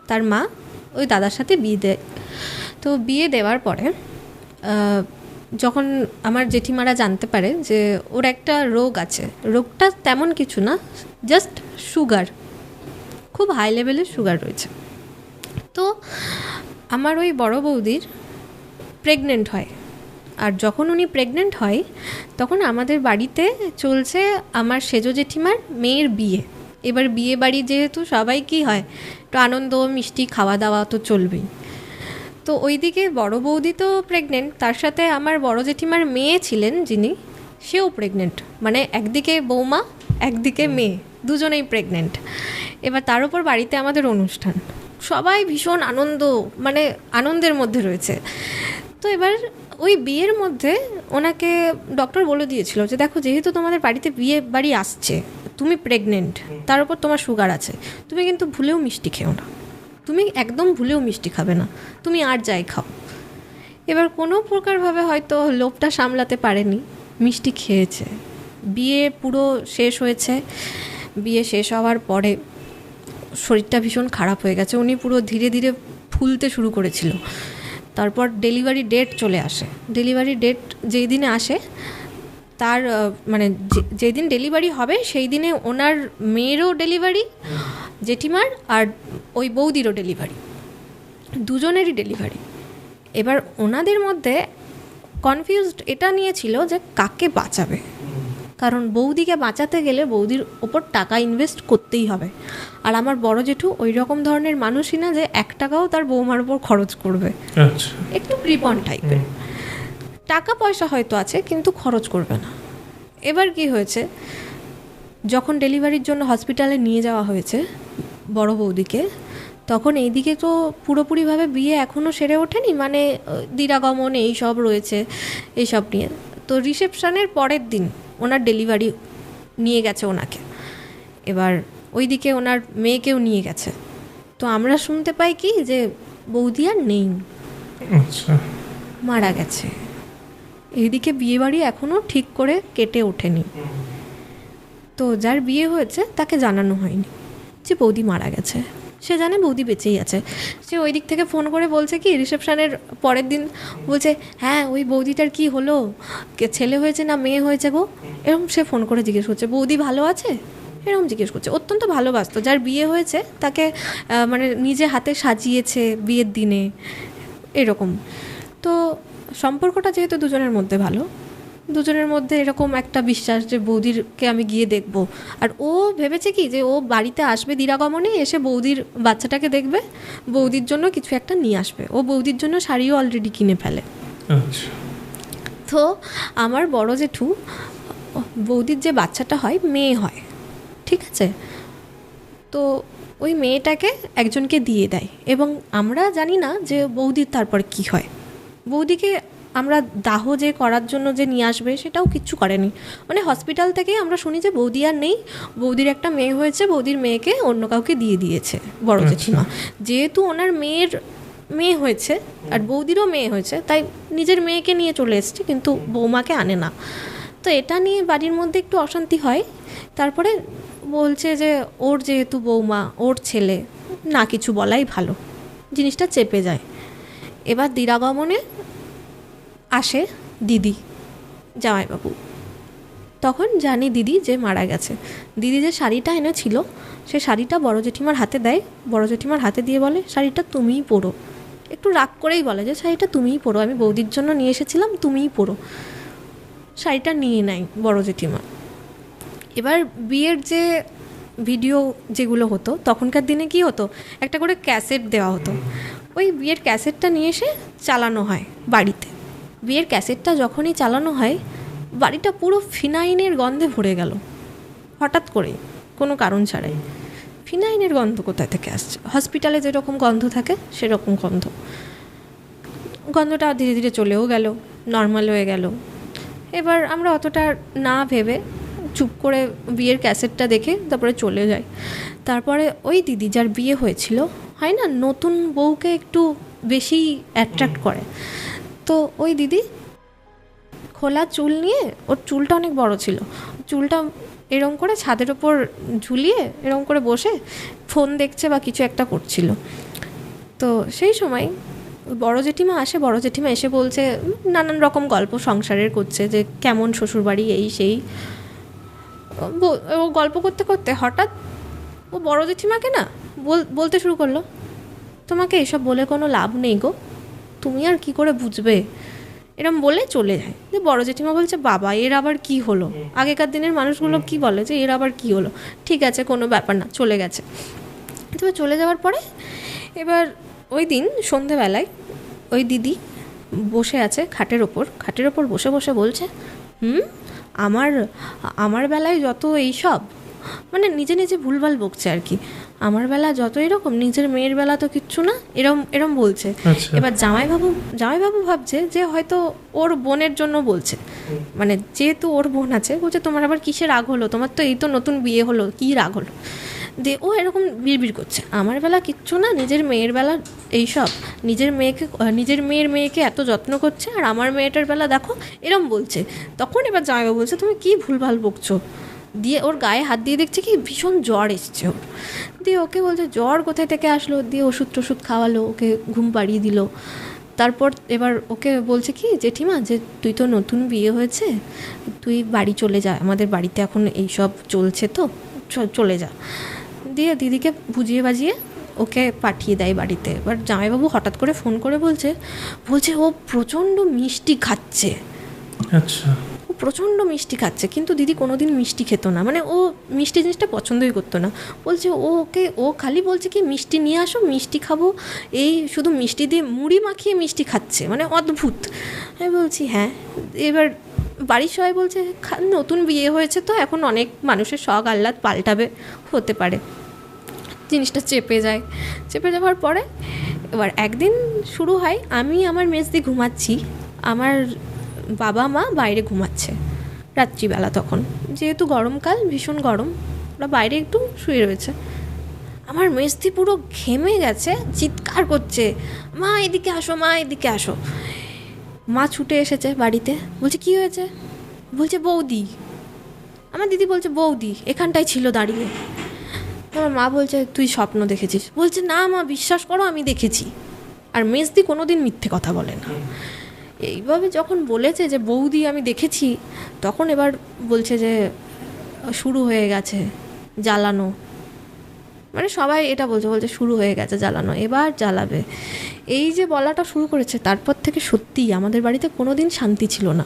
তার মা ওই দাদার সাথে বিয়ে দেয়। তো বিয়ে দেওয়ার পরে যখন আমার জেঠিমারা জানতে পারে যে ওর একটা রোগ আছে, রোগটা তেমন কিছু না, জাস্ট সুগার, খুব হাই লেভেলের সুগার রয়েছে। তো আমার ওই বড় বৌদির প্রেগনেন্ট হয়। আর যখন উনি প্রেগনেন্ট হয়, তখন আমাদের বাড়িতে চলছে আমার সেজো জেঠিমার মেয়ের বিয়ে। এবার বিয়ে বাড়ি যেহেতু সবাই কী হয়, একটু আনন্দ মিষ্টি খাওয়া দাওয়া তো চলবেই। তো ওইদিকে বড় বৌদি তো প্রেগনেন্ট, তার সাথে আমার বড় জেঠিমার মেয়ে ছিলেন যিনি, সেও প্রেগনেন্ট। মানে একদিকে বৌমা, একদিকে মেয়ে, দুজনেই প্রেগনেন্ট। এবার তার উপর বাড়িতে আমাদের অনুষ্ঠান, সবাই ভীষণ আনন্দ, মানে আনন্দের মধ্যে রয়েছে। তো এবার ওই বিয়ের মধ্যে ওনাকে ডক্টর বলে দিয়েছিল যে দেখো, যেহেতু তোমাদের বাড়িতে বিয়ে বাড়ি আসছে, তুমি প্রেগনেন্ট, তার উপর তোমার সুগার আছে, তুমি কিন্তু ভুলেও মিষ্টি খেও না, তুমি একদম ভুলেও মিষ্টি খাবে না, তুমি আর যাই খাও। এবার কোনো প্রকারভাবে হয়তো লোভটা সামলাতে পারেনি, মিষ্টি খেয়েছে। বিয়ে পুরো শেষ হয়েছে। বিয়ে শেষ হওয়ার পরে শরীরটা ভীষণ খারাপ হয়ে গেছে, উনি পুরো ধীরে ধীরে ফুলতে শুরু করেছিল। তারপর ডেলিভারি ডেট চলে আসে। ডেলিভারি ডেট যেই দিনে আসে, তার মানে যেই দিন ডেলিভারি হবে সেই দিনে ওনার মেয়েরও ডেলিভারি, জেঠিমার, আর ওই বৌদিরও ডেলিভারি, দুজনেরই ডেলিভারি। এবার ওনাদের মধ্যে কনফিউজড এটা নিয়েছিল যে কাকে বাঁচাবে, কারণ বৌদিকে বাঁচাতে গেলে বৌদির ওপর টাকা ইনভেস্ট করতেই হবে। আর আমার বড় জেঠু ওই রকম ধরনের মানুষই না যে 1 টাকাও তার বৌমার ওপর খরচ করবে, একটু কৃপণ টাইপের। টাকা পয়সা হয়তো আছে কিন্তু খরচ করবে না। এবার কি হয়েছে, যখন ডেলিভারির জন্য হসপিটালে নিয়ে যাওয়া হয়েছে বড় বৌদিকে, তখন এইদিকে তো পুরোপুরিভাবে বিয়ে এখনও সেরে ওঠেনি, মানে দিরাগমন এইসব রয়েছে, এইসব নিয়ে। তো রিসেপশনের পরের দিন ওনার ডেলিভারি নিয়ে গেছে ওনাকে। এবার ওইদিকে ওনার মেয়েকেও নিয়ে গেছে। তো আমরা শুনতে পাই কি যে বৌদি আর নেই, মারা গেছে। এইদিকে বিয়েবাড়ি এখনও ঠিক করে কেটে ওঠেনি। তো যার বিয়ে হয়েছে তাকে জানানো হয়নি যে বৌদি মারা গেছে। সে জানে বৌদি বেঁচেই আছে। সে ওই দিক থেকে ফোন করে বলছে কি, রিসেপশনের পরের দিন বলছে, হ্যাঁ ওই বৌদিটার কি হলো, ছেলে হয়েছে না মেয়ে হয়েছে গো, এরকম সে ফোন করে জিজ্ঞেস করছে। বৌদি ভালো আছে এরকম জিজ্ঞেস করছে। অত্যন্ত ভালোবাসত, যার বিয়ে হয়েছে তাকে মানে নিজে হাতে সাজিয়েছে বিয়ের দিনে, এরকম। তো সম্পর্কটা যেহেতু দুজনের মধ্যে ভালো, দুজনের মধ্যে এরকম একটা বিশ্বাস যে বৌদিরকে আমি গিয়ে দেখবো। আর ও ভেবেছে কি যে ও বাড়িতে আসবে দিরাগমনে, এসে বৌদির বাচ্চাটাকে দেখবে, বৌদির জন্য কিছু একটা নিয়ে আসবে। ও বৌদির জন্য শাড়িও অলরেডি কিনে ফেলে। তো আমার বড় জেঠু, বৌদির যে বাচ্চাটা হয়, মেয়ে হয়, ঠিক আছে, তো ওই মেয়েটাকে একজনকে দিয়ে দেয়। এবং আমরা জানি না যে বৌদির তারপর কি হয়। বৌদিকে আমরা দাহ যে করার জন্য যে নিয়ে আসবে সেটাও কিচ্ছু করেনি। মানে হসপিটাল থেকেই আমরা শুনি যে বৌদি আর নেই, বৌদির একটা মেয়ে হয়েছে, বৌদির মেয়েকে অন্য কাউকে দিয়ে দিয়েছে বড় জেঠিমা। যেহেতু ওনার মেয়ে হয়েছে আর বৌদিরও মেয়ে হয়েছে, তাই নিজের মেয়েকে নিয়ে চলে এসছে, কিন্তু বৌমাকে আনে না। তো তো এটা নিয়ে বাড়ির মধ্যে একটু অশান্তি হয়। তারপরে বলছে যে ওর যেহেতু বৌমা, ওর ছেলে, না কিছু বলাই ভালো, জিনিসটা চেপে যায়। এবার দিরাগমনে আসে দিদি, জামাইবাবু। তখন জানি দিদি যে মারা গেছে। দিদি যে শাড়িটা এনেছিল সে শাড়িটা বড় জেঠিমার হাতে দেয়। বড় জেঠিমার হাতে দিয়ে বলে, শাড়িটা তুমিই পরো। একটু রাগ করেই বলে যে শাড়িটা তুমিই পরো, আমি বৌদির জন্য নিয়ে এসেছিলাম, তুমিই পরো। শাড়িটা নিয়ে নেয় বড় জেঠিমা। এবার বিয়ের যে ভিডিও যেগুলো হতো তখনকার দিনে কি হতো, একটা করে ক্যাসেট দেওয়া হতো। ওই বিয়ের ক্যাসেটটা নিয়ে এসে চালানো হয় বাড়িতে। বিয়ের ক্যাসেটটা যখনই চালানো হয় বাড়িটা পুরো ফিনাইনের গন্ধে ভরে গেল, হঠাৎ করেই, কোনো কারণ ছাড়াই। ফিনাইনের গন্ধ কোথায় থেকে আসছে? হসপিটালে যেরকম গন্ধ থাকে সেরকম গন্ধ। গন্ধটা ধীরে ধীরে চলেও গেল, নর্মাল হয়ে গেল। এবার আমরা অতটা না ভেবে চুপ করে বিয়ের ক্যাসেটটা দেখে তারপরে চলে যাই। তারপরে ওই দিদি, যার বিয়ে হয়েছিল, হয় না নতুন বউকে একটু বেশি অ্যাট্রাক্ট করে, তো ওই দিদি খোলা চুল নিয়ে, ওর চুলটা অনেক বড় ছিল, চুলটা এরম করে ছাদের ওপর ঝুলিয়ে এরম করে বসে ফোন দেখছে বা কিছু একটা করছিল। তো সেই সময় বড় জেঠিমা আসে। বড় জেঠিমা এসে বলছে, নানান রকম গল্প সংসারের করছে, যে কেমন শ্বশুরবাড়ি, এই সেই। ও গল্প করতে করতে হঠাৎ ও বড় জেঠিমাকে না বলতে শুরু করলো, তোমাকে এসব বলে কোনো লাভ নেই গো, তুমি আর কি করে বুঝবে, এরম বলে চলে যায়। যে বড় জেঠিমা বলছে, বাবা এর আবার কি হলো? আগেকার দিনের মানুষগুলো কি বলে যে এর আবার কি হলো, ঠিক আছে কোনো ব্যাপার না, চলে গেছে। তবে চলে যাওয়ার পরে এবার ওই দিন সন্ধেবেলায় ওই দিদি বসে আছে খাটের ওপর বসে বসে বলছে, আমার বেলায় যত এইসব, মানে নিজে নিজে ভুলভাল বকছে আর কি, আমার বেলা যত এরকম, নিজের মেয়ের বেলা তো কিচ্ছু না, এরম বলছে। এবার জামাইবাবু ভাবছে যে হয়তো ওর বোনের জন্য বলছে, মানে যেহেতু ওর বোন আছে, বলছে তোমার আবার কিসের রাগ হলো, তোমার তো এই তো নতুন বিয়ে হলো, কী রাগ হলো? দিয়ে ও এরকম বিড়বিড় করছে, আমার বেলা কিচ্ছু না, নিজের মেয়ের বেলা এইসব, নিজের মেয়ের মেয়েকে এত যত্ন করছে, আর আমার মেয়েটার বেলা দেখো এরম বলছে। তখন এবার জামাইবাবু বলছে, তুমি কি ভুলভাল বকছো? দিয়ে ওর গায়ে হাত দিয়ে দেখছে কি ভীষণ জ্বর এসছে ওর। দিয়ে ওকে বলছে, জ্বর কোথায় থেকে আসলো? দিয়ে ওষুধ টষুধ খাওয়ালো, ওকে ঘুম পাড়িয়ে দিল। তারপর এবার ওকে বলছে কি, জেঠিমা যে তুই তো নতুন বিয়ে হয়েছে, তুই বাড়ি চলে যা, আমাদের বাড়িতে এখন এইসব চলছে, তো চলে যা। দিয়ে দিদিকে বুঝিয়ে বাজিয়ে ওকে পাঠিয়ে দেয় বাড়িতে। এবার জামাইবাবু হঠাৎ করে ফোন করে বলছে ও প্রচণ্ড মিষ্টি খাচ্ছে। আচ্ছা, ও প্রচণ্ড মিষ্টি খাচ্ছে, কিন্তু দিদি কোনোদিন মিষ্টি খেত না, মানে ও মিষ্টি জিনিসটা পছন্দই করতো না। বলছে ও খালি বলছে কি মিষ্টি নিয়ে আসো, মিষ্টি খাবো, এই শুধু মিষ্টি দিয়ে মুড়ি মাখিয়ে মিষ্টি খাচ্ছে, মানে অদ্ভুত। আমি বলছি হ্যাঁ। এবার বাড়ির সবাই বলছে, নতুন বিয়ে হয়েছে তো এখন অনেক মানুষের শখ আহ্লাদ পাল্টাবে, হতে পারে। জিনিসটা চেপে যাওয়ার পরে এবার একদিন শুরু হয়, আমি আমার মেজদি ঘুমাচ্ছি, আমার বাবা মা বাইরে ঘুমাচ্ছে রাত্রিবেলা। তখন যেহেতু গরমকাল, ভীষণ গরম, ওরা বাইরে একটু শুয়ে রয়েছে। আমার মেজদি পুরো ঘেমে গেছে, চিৎকার করছে, মা এদিকে আসো, মা এদিকে আসো। মা ছুটে এসেছে বাড়িতে, বলছে কি হয়েছে? বলছে বৌদি। আমার দিদি বলছে, বৌদি এখানটায় ছিল দাঁড়িয়ে। আমার মা বলছে, তুই স্বপ্ন দেখেছিস? বলছে, না মা বিশ্বাস করো আমি দেখেছি। আর মেজদি কোনোদিন মিথ্যে কথা বলে না। এইভাবে যখন বলেছে যে বৌদি আমি দেখেছি, তখন এবার বলছে যে শুরু হয়ে গেছে জ্বালানো, মানে সবাই এটা বলছে শুরু হয়ে গেছে জ্বালানো, এবার জ্বালাবে। এই যে বলাটা শুরু করেছে, তারপর থেকে সত্যিই আমাদের বাড়িতে কোনো দিন শান্তি ছিল না।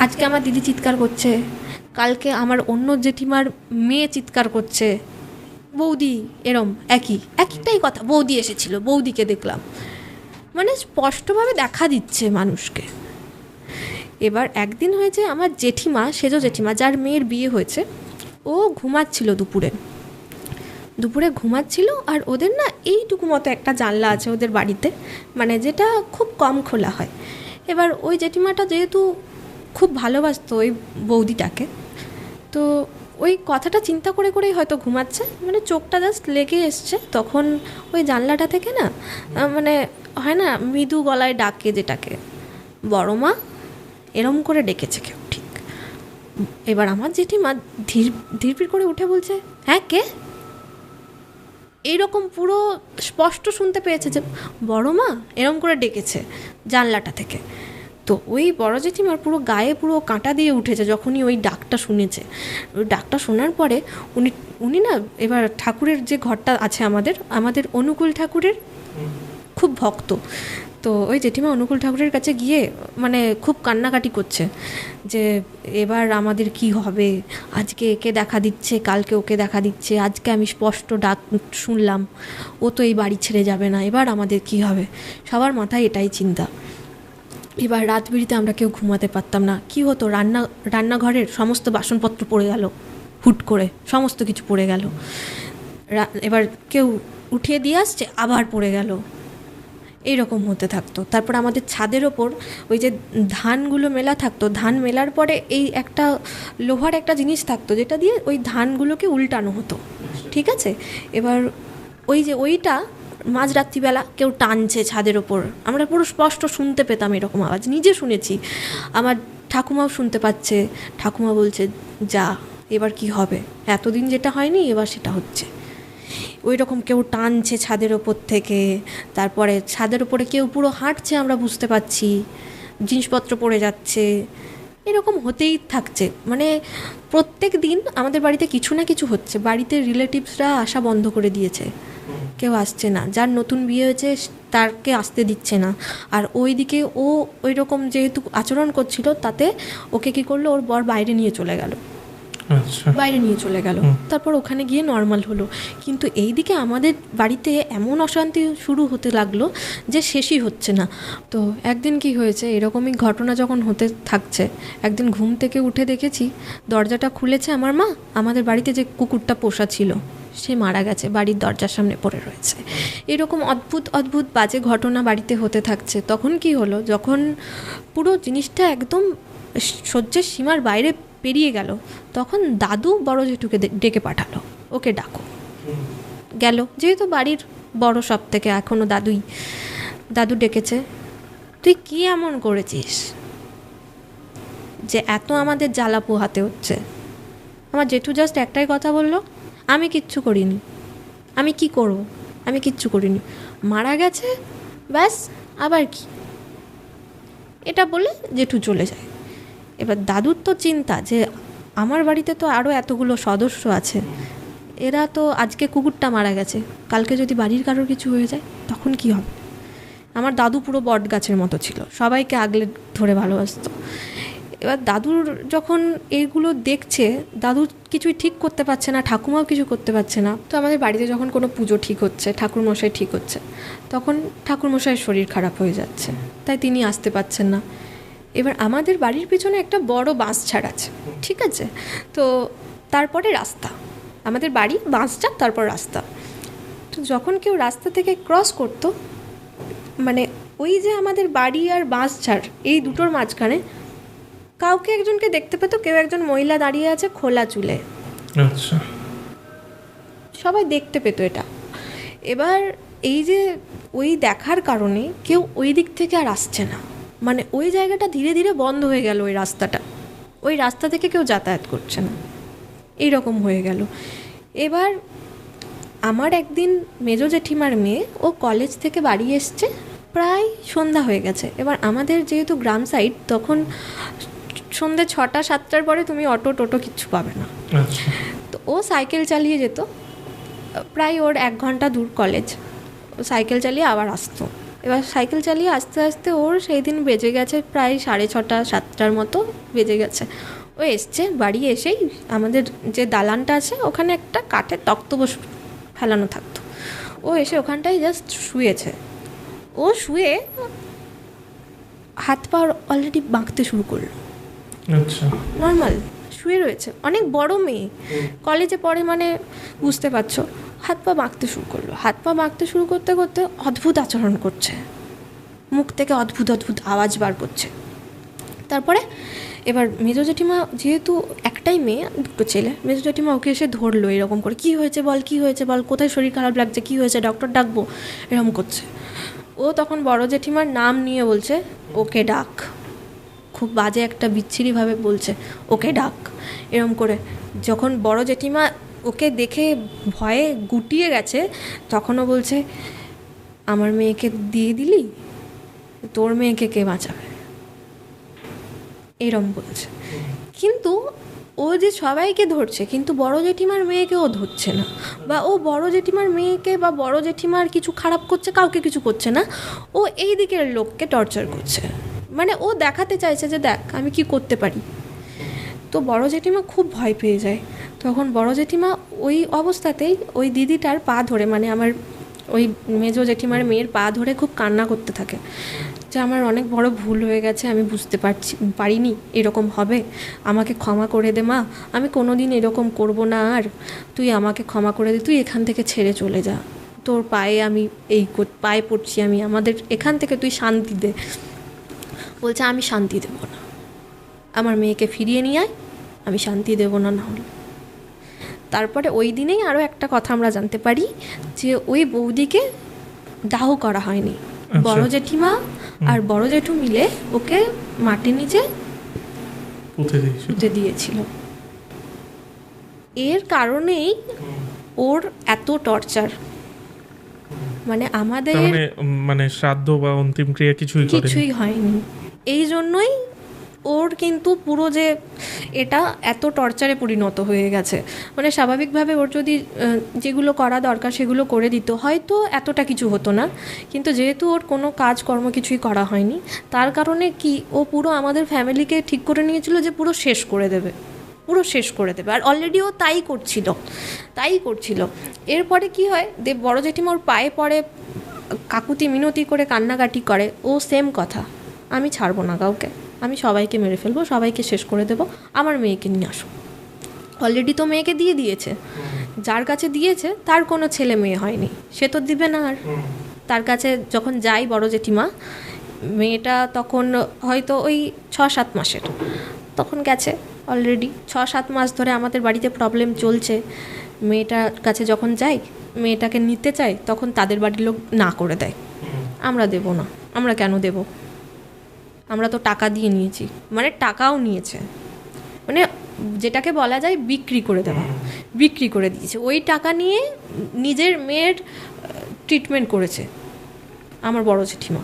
আজকে আমার দিদি চিৎকার করছে, কালকে আমার অন্য জেঠিমার মেয়ে চিৎকার করছে, বৌদি, এরম একটাই কথা, বৌদি এসেছিল, বৌদিকে দেখলাম, মানে স্পষ্টভাবে দেখা দিচ্ছে মানুষকে। এবার একদিন হয়েছে, আমার জেঠিমা, সেজো জেঠিমা, যার মেয়ের বিয়ে হয়েছে, ও ঘুমাচ্ছিল দুপুরে ঘুমাচ্ছিল। আর ওদের না এইটুকু মতো একটা জানলা আছে ওদের বাড়িতে, মানে যেটা খুব কম খোলা হয়। এবার ওই জেঠিমাটা যেহেতু খুব ভালোবাসতো ওই বৌদিটাকে, তো ওই কথাটা চিন্তা করেই হয়তো ঘুমাচ্ছে, মানে চোখটা জাস্ট লেগে এসছে, তখন ওই জানলাটা থেকে না, মানে হয় না মৃদু গলায় ডাকে, যেটাকে বড় মা, এরম করে ডেকেছে কেউ, ঠিক এবার আমার জেঠিমা ধীর করে উঠে বলছে, হ্যাঁ কে? এইরকম পুরো স্পষ্ট শুনতে পেয়েছে যে বড় মা এরকম করে ডেকেছে জানলাটা থেকে। তো ওই বড় জেঠিমার পুরো গায়ে পুরো কাঁটা দিয়ে উঠেছে যখনই ওই ডাকটা শুনেছে। ওই ডাকটা শোনার পরে উনি না এবার ঠাকুরের যে ঘরটা আছে আমাদের অনুকূল ঠাকুরের খুব ভক্ত। তো ওই জেঠিমা অনুকূল ঠাকুরের কাছে গিয়ে মানে খুব কান্নাকাটি করছে যে এবার আমাদের কি হবে, আজকে একে দেখা দিচ্ছে, কালকে ওকে দেখা দিচ্ছে, আজকে আমি স্পষ্ট ডাক শুনলাম, ও তো এই বাড়ি ছেড়ে যাবে না, এবার আমাদের কি হবে। সবার মাথায় এটাই চিন্তা। এবার রাত বিরিতে আমরা কেউ ঘুমাতে পারতাম না। কি হতো, রান্নাঘরের সমস্ত বাসনপত্র পড়ে গেল, হুট করে সমস্ত কিছু পড়ে গেল। এবার কেউ উঠিয়ে দিয়ে আসছে, আবার পড়ে গেল, এইরকম হতে থাকতো। তারপর আমাদের ছাদের ওপর ওই যে ধানগুলো মেলা থাকতো, ধান মেলার পরে এই একটা লোহার একটা জিনিস থাকতো যেটা দিয়ে ওই ধানগুলোকে উল্টানো হতো, ঠিক আছে। এবার ওইটা মাঝরাত্রিবেলা কেউ টানছে ছাদের ওপর, আমরা পুরো স্পষ্ট শুনতে পেতাম এরকম আওয়াজ, নিজে শুনেছি, আমার ঠাকুমাও শুনতে পাচ্ছে। ঠাকুমা বলছে যা, এবার কি হবে, এতদিন যেটা হয়নি এবার সেটা হচ্ছে। ওই রকম কেউ টানছে ছাদের ওপর থেকে, তারপরে ছাদের ওপরে কেউ পুরো হাঁটছে, আমরা বুঝতে পারছি, জিনিসপত্র পড়ে যাচ্ছে, এরকম হতেই থাকছে। মানে প্রত্যেক দিন আমাদের বাড়িতে কিছু না কিছু হচ্ছে। বাড়িতে রিলেটিভসরা আসা বন্ধ করে দিয়েছে, কেউ আসছে না, যার নতুন বিয়ে হয়েছে তারকে আসতে দিচ্ছে না। আর ওইদিকে ও ওই রকম যেহেতু আচরণ করছিল, তাতে ওকে কী করলো, ওর বর বাইরে নিয়ে চলে গেল, বাইরে নিয়ে চলে গেল। তারপর ওখানে গিয়ে নর্মাল হলো। কিন্তু এইদিকে আমাদের বাড়িতে এমন অশান্তি শুরু হতে লাগলো যে শেষই হচ্ছে না। তো একদিন কি হয়েছে, এরকমই ঘটনা যখন হতে থাকছে, একদিন ঘুম থেকে উঠে দেখেছি দরজাটা খুলেছে আমার মা, আমাদের বাড়িতে যে কুকুরটা পোষা ছিল সে মারা গেছে, বাড়ির দরজার সামনে পড়ে রয়েছে। এরকম অদ্ভুত অদ্ভুত বাজে ঘটনা বাড়িতে হতে থাকছে। তখন কি হলো, যখন পুরো জিনিসটা একদম সহ্যের সীমার বাইরে পেরিয়ে গেল, তখন দাদু বড় জেঠুকে ডেকে পাঠালো, ওকে ডাকো। গেল, যেহেতু বাড়ির বড় সব থেকে, এখনও দাদু ডেকেছে, তুই কি এমন করেছিস যে এত আমাদের জ্বালা পোহাতে হচ্ছে? আমার জেঠু জাস্ট একটাই কথা বলল, আমি কিচ্ছু করিনি, আমি কি করব, আমি কিচ্ছু করিনি, মারা গেছে ব্যাস, আবার কি, এটা বলে জেঠু চলে যায়। এবার দাদুর তো চিন্তা যে আমার বাড়িতে তো আরও এতগুলো সদস্য আছে, এরা তো আজকে কুকুরটা মারা গেছে, কালকে যদি বাড়ির কারোর কিছু হয়ে যায় তখন কি হবে। আমার দাদু পুরো বট গাছের মতো ছিল, সবাইকে আগলে ধরে ভালোবাসতো। এবার দাদুর যখন এইগুলো দেখছে, দাদু কিছুই ঠিক করতে পারছে না, ঠাকুমাও কিছু করতে পারছে না। তো আমাদের বাড়িতে যখন কোনো পুজো ঠিক হচ্ছে, ঠাকুরমশাই ঠিক হচ্ছে, তখন ঠাকুরমশাইয়ের শরীর খারাপ হয়ে যাচ্ছে, তাই তিনি আসতে পারছেন না। এবার আমাদের বাড়ির পিছনে একটা বড় বাঁশঝাড় আছে, ঠিক আছে। তো তারপরে রাস্তা, আমাদের বাড়ি বাঁশঝাড়, তারপর রাস্তা। তো যখন কেউ রাস্তা থেকে ক্রস করতো, মানে ওই যে আমাদের বাড়ি আর বাঁশঝাড় এই দুটোর মাঝখানে কাউকে একজনকে দেখতে পেতো, কেউ একজন মহিলা দাঁড়িয়ে আছে খোলা চুলে, আচ্ছা, সবাই দেখতে পেতো এটা। এবার এই যে ওই দেখার কারণে কেউ ওই দিক থেকে আর আসছে না, মানে ওই জায়গাটা ধীরে ধীরে বন্ধ হয়ে গেল, ওই রাস্তাটা, ওই রাস্তা থেকে কেউ যাতায়াত করছে না, এইরকম হয়ে গেল। এবার আমার একদিন মেজো জেঠিমার মেয়ে, ও কলেজ থেকে বাড়ি এসছে, প্রায় সন্ধ্যা হয়ে গেছে। এবার আমাদের যেহেতু গ্রাম সাইড, তখন সন্ধ্যে 6-7টার পরে তুমি অটো টোটো কিচ্ছু পাবে না। তো ও সাইকেল চালিয়ে যেত, প্রায় ওর 1 ঘন্টা দূর কলেজ, ও সাইকেল চালিয়ে আবার আসতো। এবার সাইকেল চালিয়ে আস্তে আস্তে ওর সেই দিন বেজে গেছে প্রায় 6:30-7টার মতো বেজে গেছে। ও এসছে, বাড়ি এসেই আমাদের যে দালানটা আছে ওখানে একটা কাঠের তক্তপোষ ফেলানো থাকতো, ও এসে ওখানটায় জাস্ট শুয়েছে। ও শুয়ে হাত পা অলরেডি বাঁকতে শুরু করলো, নর্মাল শুয়ে রয়েছে, অনেক বড় মেয়ে, কলেজে পড়ে, মানে বুঝতে পারছো, হাত পা বাঁকতে শুরু করলো। হাত পা বাঁকতে শুরু করতে করতে অদ্ভুত আচরণ করছে, মুখ থেকে অদ্ভুত অদ্ভুত আওয়াজ বার করছে। তারপরে এবার মেজো জেঠিমা, যেহেতু একটাই মেয়ে, 2টো ছেলে, মেজো জেঠিমা ওকে এসে ধরলো এরকম করে, কী হয়েছে বল, কী হয়েছে বল, কোথায় শরীর খারাপ লাগছে, কী হয়েছে, ডক্টর ডাকবো, এরকম করছে। ও তখন বড় জেঠিমার নাম নিয়ে বলছে, ওকে ডাক, খুব বাজে একটা বিচ্ছিরিভাবে বলছে, ওকে ডাক, এরম করে। যখন বড় জেঠিমা ওকে দেখে ভয়ে গুটিয়ে গেছে, তখনও বলছে, আমার মেয়েকে দিয়ে দিলি, তোর মেয়েকে কে বাঁচাবে, এরম বলছে। কিন্তু ও যে সবাইকে ধরছে, কিন্তু বড় জেঠিমার মেয়েকে ও ধরছে না, বা ও বড় জেঠিমার মেয়েকে বা বড় জেঠিমার কিছু খারাপ করছে, কাউকে কিছু করছে না, ও এই দিকের লোককে টর্চার করছে। মানে ও দেখাতে চাইছে যে দেখ আমি কি করতে পারি। তো বড় জেঠিমা খুব ভয় পেয়ে যায়। তখন বড় জেঠিমা ওই অবস্থাতেই ওই দিদিটার পা ধরে, মানে আমার ওই মেজো জেঠিমার মেয়ের পা ধরে খুব কান্না করতে থাকে যে আমার অনেক বড় ভুল হয়ে গেছে, আমি বুঝতে পারিনি এরকম হবে, আমাকে ক্ষমা করে দে মা, আমি কোনো দিন এরকম করব না আর, তুই আমাকে ক্ষমা করে দে, তুই এখান থেকে ছেড়ে চলে যা, তোর পায়ে আমি পায়ে পড়ছি আমি, আমাদের এখান থেকে তুই শান্তি দে। বলছে আমি শান্তি দেব না, আমার মেয়েকে ফিরিয়ে নিয়ে আয়, আমি শান্তি দেব না হলে। তারপরে ওই দিনেই আরও একটা কথা আমরা জানতে পারি যে ওই বৌদিকে দাহ করা হয়নি, বড় জেঠিমা আর বড় জেঠু মিলে ওকে মাটির নিচে পুঁতে দিয়েছিল। এর কারণেই ওর এত টর্চার, মানে আমাদের মানে শ্রাদ্ধ বা অন্তিম ক্রিয়া কিছুই হয়নি। এই জন্যই ওর কিন্তু পুরো যে এটা এত টর্চারে পরিণত হয়ে গেছে। মানে স্বাভাবিকভাবে ওর যদি যেগুলো করা দরকার সেগুলো করে দিত, হয়তো এতটা কিছু হতো না, কিন্তু যেহেতু ওর কোনো কাজকর্ম কিছুই করা হয়নি, তার কারণে কি ও পুরো আমাদের ফ্যামিলিকে ঠিক করে নিয়েছিল যে পুরো শেষ করে দেবে, পুরো শেষ করে দেবে। আর অলরেডি ও তাই করছিল। এরপরে কি হয়, বড় জেঠিমা ওর পায়ে পড়ে, কাকুতি মিনতি করে কান্নাকাটি করে, ও সেম কথা, আমি ছাড়বো না কাউকে, আমি সবাইকে মেরে ফেলবো, সবাইকে শেষ করে দেবো, আমার মেয়েকে নিয়ে আসো। অলরেডি তো মেয়েকে দিয়ে দিয়েছে, যার কাছে দিয়েছে তার কোনো ছেলে মেয়ে হয়নি, সে তো দিবে না। আর তার কাছে যখন যাই বড় জেঠিমা, মেয়েটা তখন হয়তো ওই 6-7 মাসের, তখন গেছে অলরেডি 6-7 মাস ধরে আমাদের বাড়িতে প্রবলেম চলছে। মেয়েটার কাছে যখন যাই, মেয়েটাকে নিতে চাই, তখন তাদের বাড়ির লোক না করে দেয়, আমরা দেব না, আমরা কেন দেব, আমরা তো টাকা দিয়ে নিয়েছি, মানে টাকাও নিয়েছে, মানে যেটাকে বলা যায় বিক্রি করে দেওয়া, বিক্রি করে দিয়েছে, ওই টাকা নিয়ে নিজের মেয়ের ট্রিটমেন্ট করেছে আমার বড় জেঠিমা,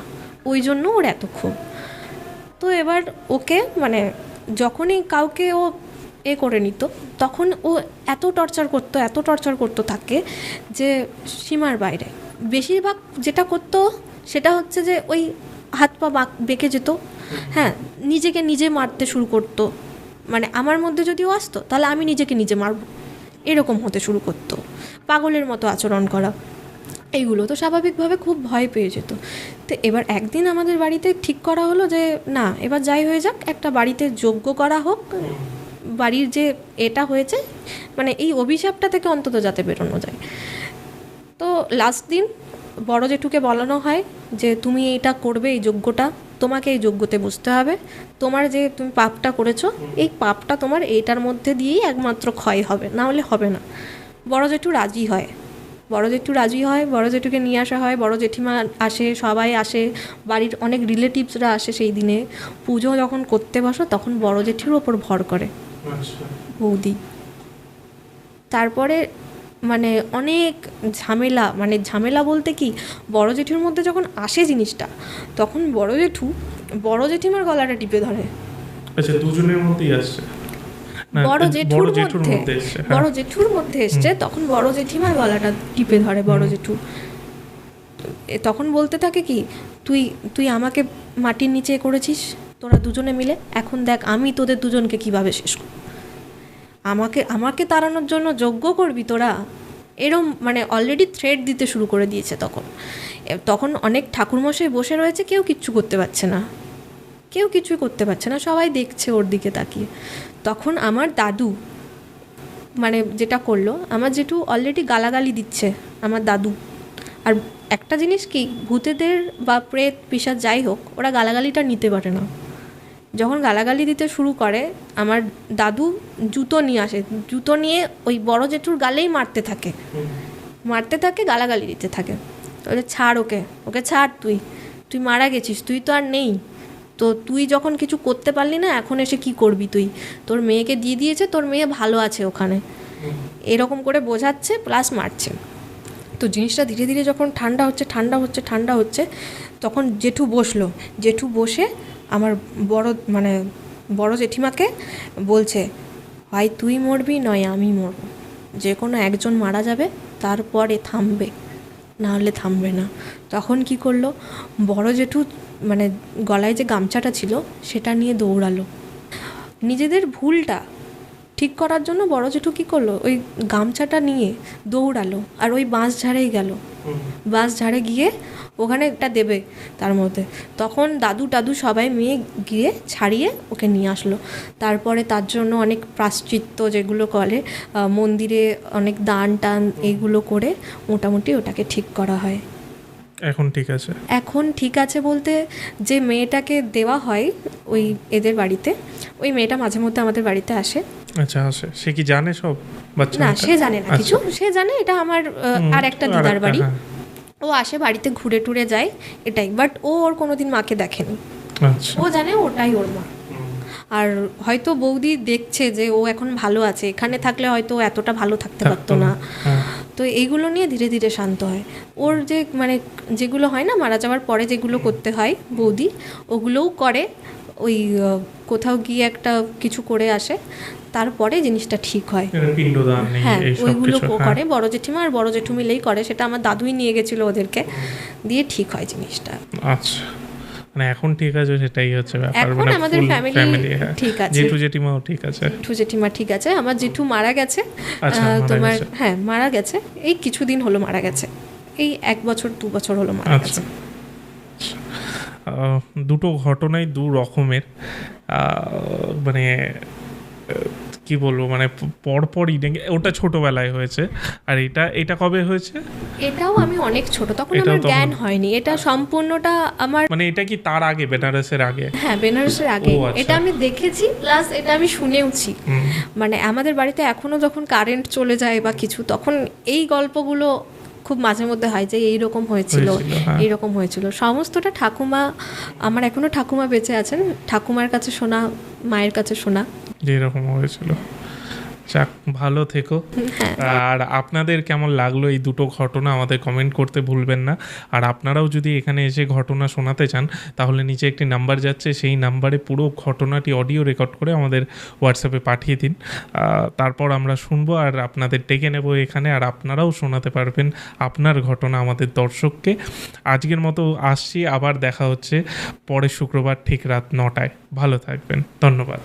ওই জন্য ওর এত ক্ষোভ। তো এবার ওকে মানে যখনই কাউকে ও করে নিত, তখন ও এত টর্চার করতো তাকে যে সীমার বাইরে। বেশিরভাগ যেটা করতো সেটা হচ্ছে যে ওই হাত পা বেঁকে যেত, হ্যাঁ, নিজেকে নিজে মারতে শুরু করতো, মানে আমার মধ্যে যদি ও আসতো তাহলে আমি নিজেকে নিজে মারবো, এরকম হতে শুরু করতো, পাগলের মতো আচরণ করা, এইগুলো তো স্বাভাবিকভাবে খুব ভয় পেয়ে যেত। তো এবার একদিন আমাদের বাড়িতে ঠিক করা হলো যে না, এবার যাই হয়ে যাক, একটা বাড়িতে যজ্ঞ করা হোক, বাড়ির যে এটা হয়েছে, মানে এই অভিশাপটা থেকে অন্তত যাতে বেরোনো যায়। তো লাস্ট দিন বড় জেঠুকে বলানো হয় যে তুমি এইটা করবে, এই যজ্ঞটা, তোমাকে এই যজ্ঞতে বসতে হবে, তোমার যে তুমি পাপটা করেছো, এই পাপটা তোমার এইটার মধ্যে দিয়েই একমাত্র ক্ষয় হবে, না হলে হবে না। বড় জেঠু রাজি হয়, বড় জেঠুকে নিয়ে আসা হয়, বড় জেঠিমা আসে, সবাই আসে, বাড়ির অনেক রিলেটিভসরা আসে। সেই দিনে পুজো যখন করতে বসো, তখন বড় জেঠির ওপর ভর করে বৌদি। তারপরে মানে অনেক ঝামেলা, মানে ঝামেলা বলতে কি, বড় জেঠির মধ্যে যখন আসে জিনিসটা, তখন বড় জেঠু বড় জেঠিমার গলাটা টিপে ধরে। আচ্ছা, দুজনের মধ্যেই আসছে, বড় জেঠুর মধ্যে এসছে, তখন বড় জেঠিমার গলাটা টিপে ধরে বড় জেঠু। তখন বলতে থাকে কি, তুই আমাকে মাটির নিচে করেছিস তোরা দুজনে মিলে, এখন দেখ আমি তোদের দুজনকে কিভাবে শেষ করব, আমাকে তাড়ানোর জন্য যজ্ঞ করবি তোরা, এরম মানে অলরেডি থ্রেট দিতে শুরু করে দিয়েছে। তখন অনেক ঠাকুরমশাই বসে রয়েছে, কেউ কিচ্ছু করতে পারছে না, সবাই দেখছে ওর দিকে তাকিয়ে। তখন আমার দাদু মানে যেটা করলো, আমার জেঠু অলরেডি গালাগালি দিচ্ছে আমার দাদু। আর একটা জিনিস কি, ভূতেদের বা প্রেত পিশাচ যাই হোক, ওরা গালাগালিটা নিতে পারে না। যখন গালাগালি দিতে শুরু করে, আমার দাদু জুতো নিয়ে আসে, জুতো নিয়ে ওই বড় জেঠুর গালেই মারতে থাকে, গালাগালি দিতে থাকে। বলে ছাড়, ওকে ছাড়, তুই মারা গেছিস, তুই তো আর নেই, তো তুই যখন কিছু করতে পারলি না, এখন এসে কি করবি তুই? তোর মেয়েকে দিয়ে দিয়েছে, তোর মেয়ে ভালো আছে ওখানে, এরকম করে বোঝাচ্ছে প্লাস মারছে। তো জিনিসটা ধীরে ধীরে যখন ঠান্ডা হচ্ছে তখন জেঠু বসলো। জেঠু বসে আমার বড় জেঠিমাকে বলছে, হয় তুই মরবি নয় আমি মরব, যে কোনো একজন মারা যাবে, তারপরে থামবে, না হলে থামবে না। তখন কি করলো, বড় জেঠু গলায় যে গামছাটা ছিল সেটা নিয়ে দৌড়ালো। নিজেদের ভুলটা ঠিক করার জন্য বড় জেঠু কী করলো, ওই গামছাটা নিয়ে দৌড়ালো আর ওই বাঁশঝাড়েই গেল। বাঁশঝাড়ে গিয়ে ওখানে একটা দেবে তার মধ্যে, তখন দাদু টাদু সবাই মেয়ে গিয়ে ছাড়িয়ে ওকে নিয়ে আসলো। তারপরে তার জন্য অনেক প্রায়শ্চিত্ত যেগুলো করে, মন্দিরে অনেক দান টান এইগুলো করে মোটামুটি ওটাকে ঠিক করা হয়। এখন ঠিক আছে? এখন ঠিক আছে বলতে, যে মেয়েটাকে দেওয়া হয় ওই এদের বাড়িতে, ওই মেয়েটা মাঝে মধ্যে আমাদের বাড়িতে আসে। আচ্ছা, আসে। সে কি জানে সব? বাচ্চা না, সে জানে না কিছু। সে জানে এটা আমার আর একটা দিদার বাড়ি। ও আসে, বাড়িতে ঘুরে টুরে যায়, এটাই। বাট ও ওর কোনোদিন মাকে দেখেনি। ও জানে ওটাই ওর মা। আর হয়তো বৌদি দেখছে যে ও এখন ভালো আছে, এখানে থাকলে হয়তো এতটা ভালো থাকতে পারতো না। তো এইগুলো নিয়ে ধীরে ধীরে শান্ত হয়। ওর যে যেগুলো হয় না মারা যাওয়ার পরে যেগুলো করতে হয় বৌদি, ওগুলোও করে। ওই কোথাও গিয়ে একটা কিছু করে আসে, তারপরে জিনিসটা ঠিক হয়। হ্যাঁ, ওইগুলো করে বড় জেঠিমা আর বড় জেঠু মিলেই করে। সেটা আমার দাদুই নিয়ে গেছিলো ওদেরকে, দিয়ে ঠিক হয় জিনিসটা। আচ্ছা, এখন ঠিক আছে, সেটাই হচ্ছে ব্যাপার। এখন আমাদের ফ্যামিলি ঠিক আছে, জেঠু জেঠিমাও ঠিক আছে। জেঠু জেঠিমা ঠিক আছে। আমার জেঠু মারা গেছে, মারা গেছে এই কিছুদিন হলো মারা গেছে, এই 1 বছর 2 বছর হলো মারা গেছে। দুটো ঘটনাই দু রকমের, কি বলবো, পরপরই। ওটা ছোটবেলায় হয়েছে, আর এটা কবে হয়েছে? এটাও আমি অনেক ছোট, তখন আমার জ্ঞান হয়নি। এটা সম্পূর্ণটা আমার এটা কি তার আগে, বেনারসের আগে? হ্যাঁ, বেনারসের আগে। এটা আমি দেখেছি, প্লাস এটা আমি শুনেওছি। আমাদের বাড়িতে এখনো যখন কারেন্ট চলে যায় বা কিছু, তখন এই গল্পগুলো খুব মাঝে মধ্যে হয় যে এইরকম হয়েছিল, এইরকম হয়েছিল। সমস্তটা ঠাকুমা, আমার এখনো ঠাকুমা বেঁচে আছেন, ঠাকুমার কাছে শোনা, মায়ের কাছে শোনা যে এরকম হয়েছিল। যাক, ভালো থেকো। আর আপনাদের কেমন লাগলো এই দুটো ঘটনা আমাদের কমেন্ট করতে ভুলবেন না। আর আপনারাও যদি এখানে এসে ঘটনা শোনাতে চান, তাহলে নিচে একটি নাম্বার যাচ্ছে, সেই নাম্বারে পুরো ঘটনাটি অডিও রেকর্ড করে আমাদের হোয়াটসঅ্যাপে পাঠিয়ে দিন। তারপর আমরা শুনবো আর আপনাদের ডেকে নেব এখানে, আর আপনারাও শোনাতে পারবেন আপনার ঘটনা আমাদের দর্শককে। আজকের মতো আসছি, আবার দেখা হচ্ছে পরের শুক্রবার ঠিক রাত 9টায়। ভালো থাকবেন, ধন্যবাদ।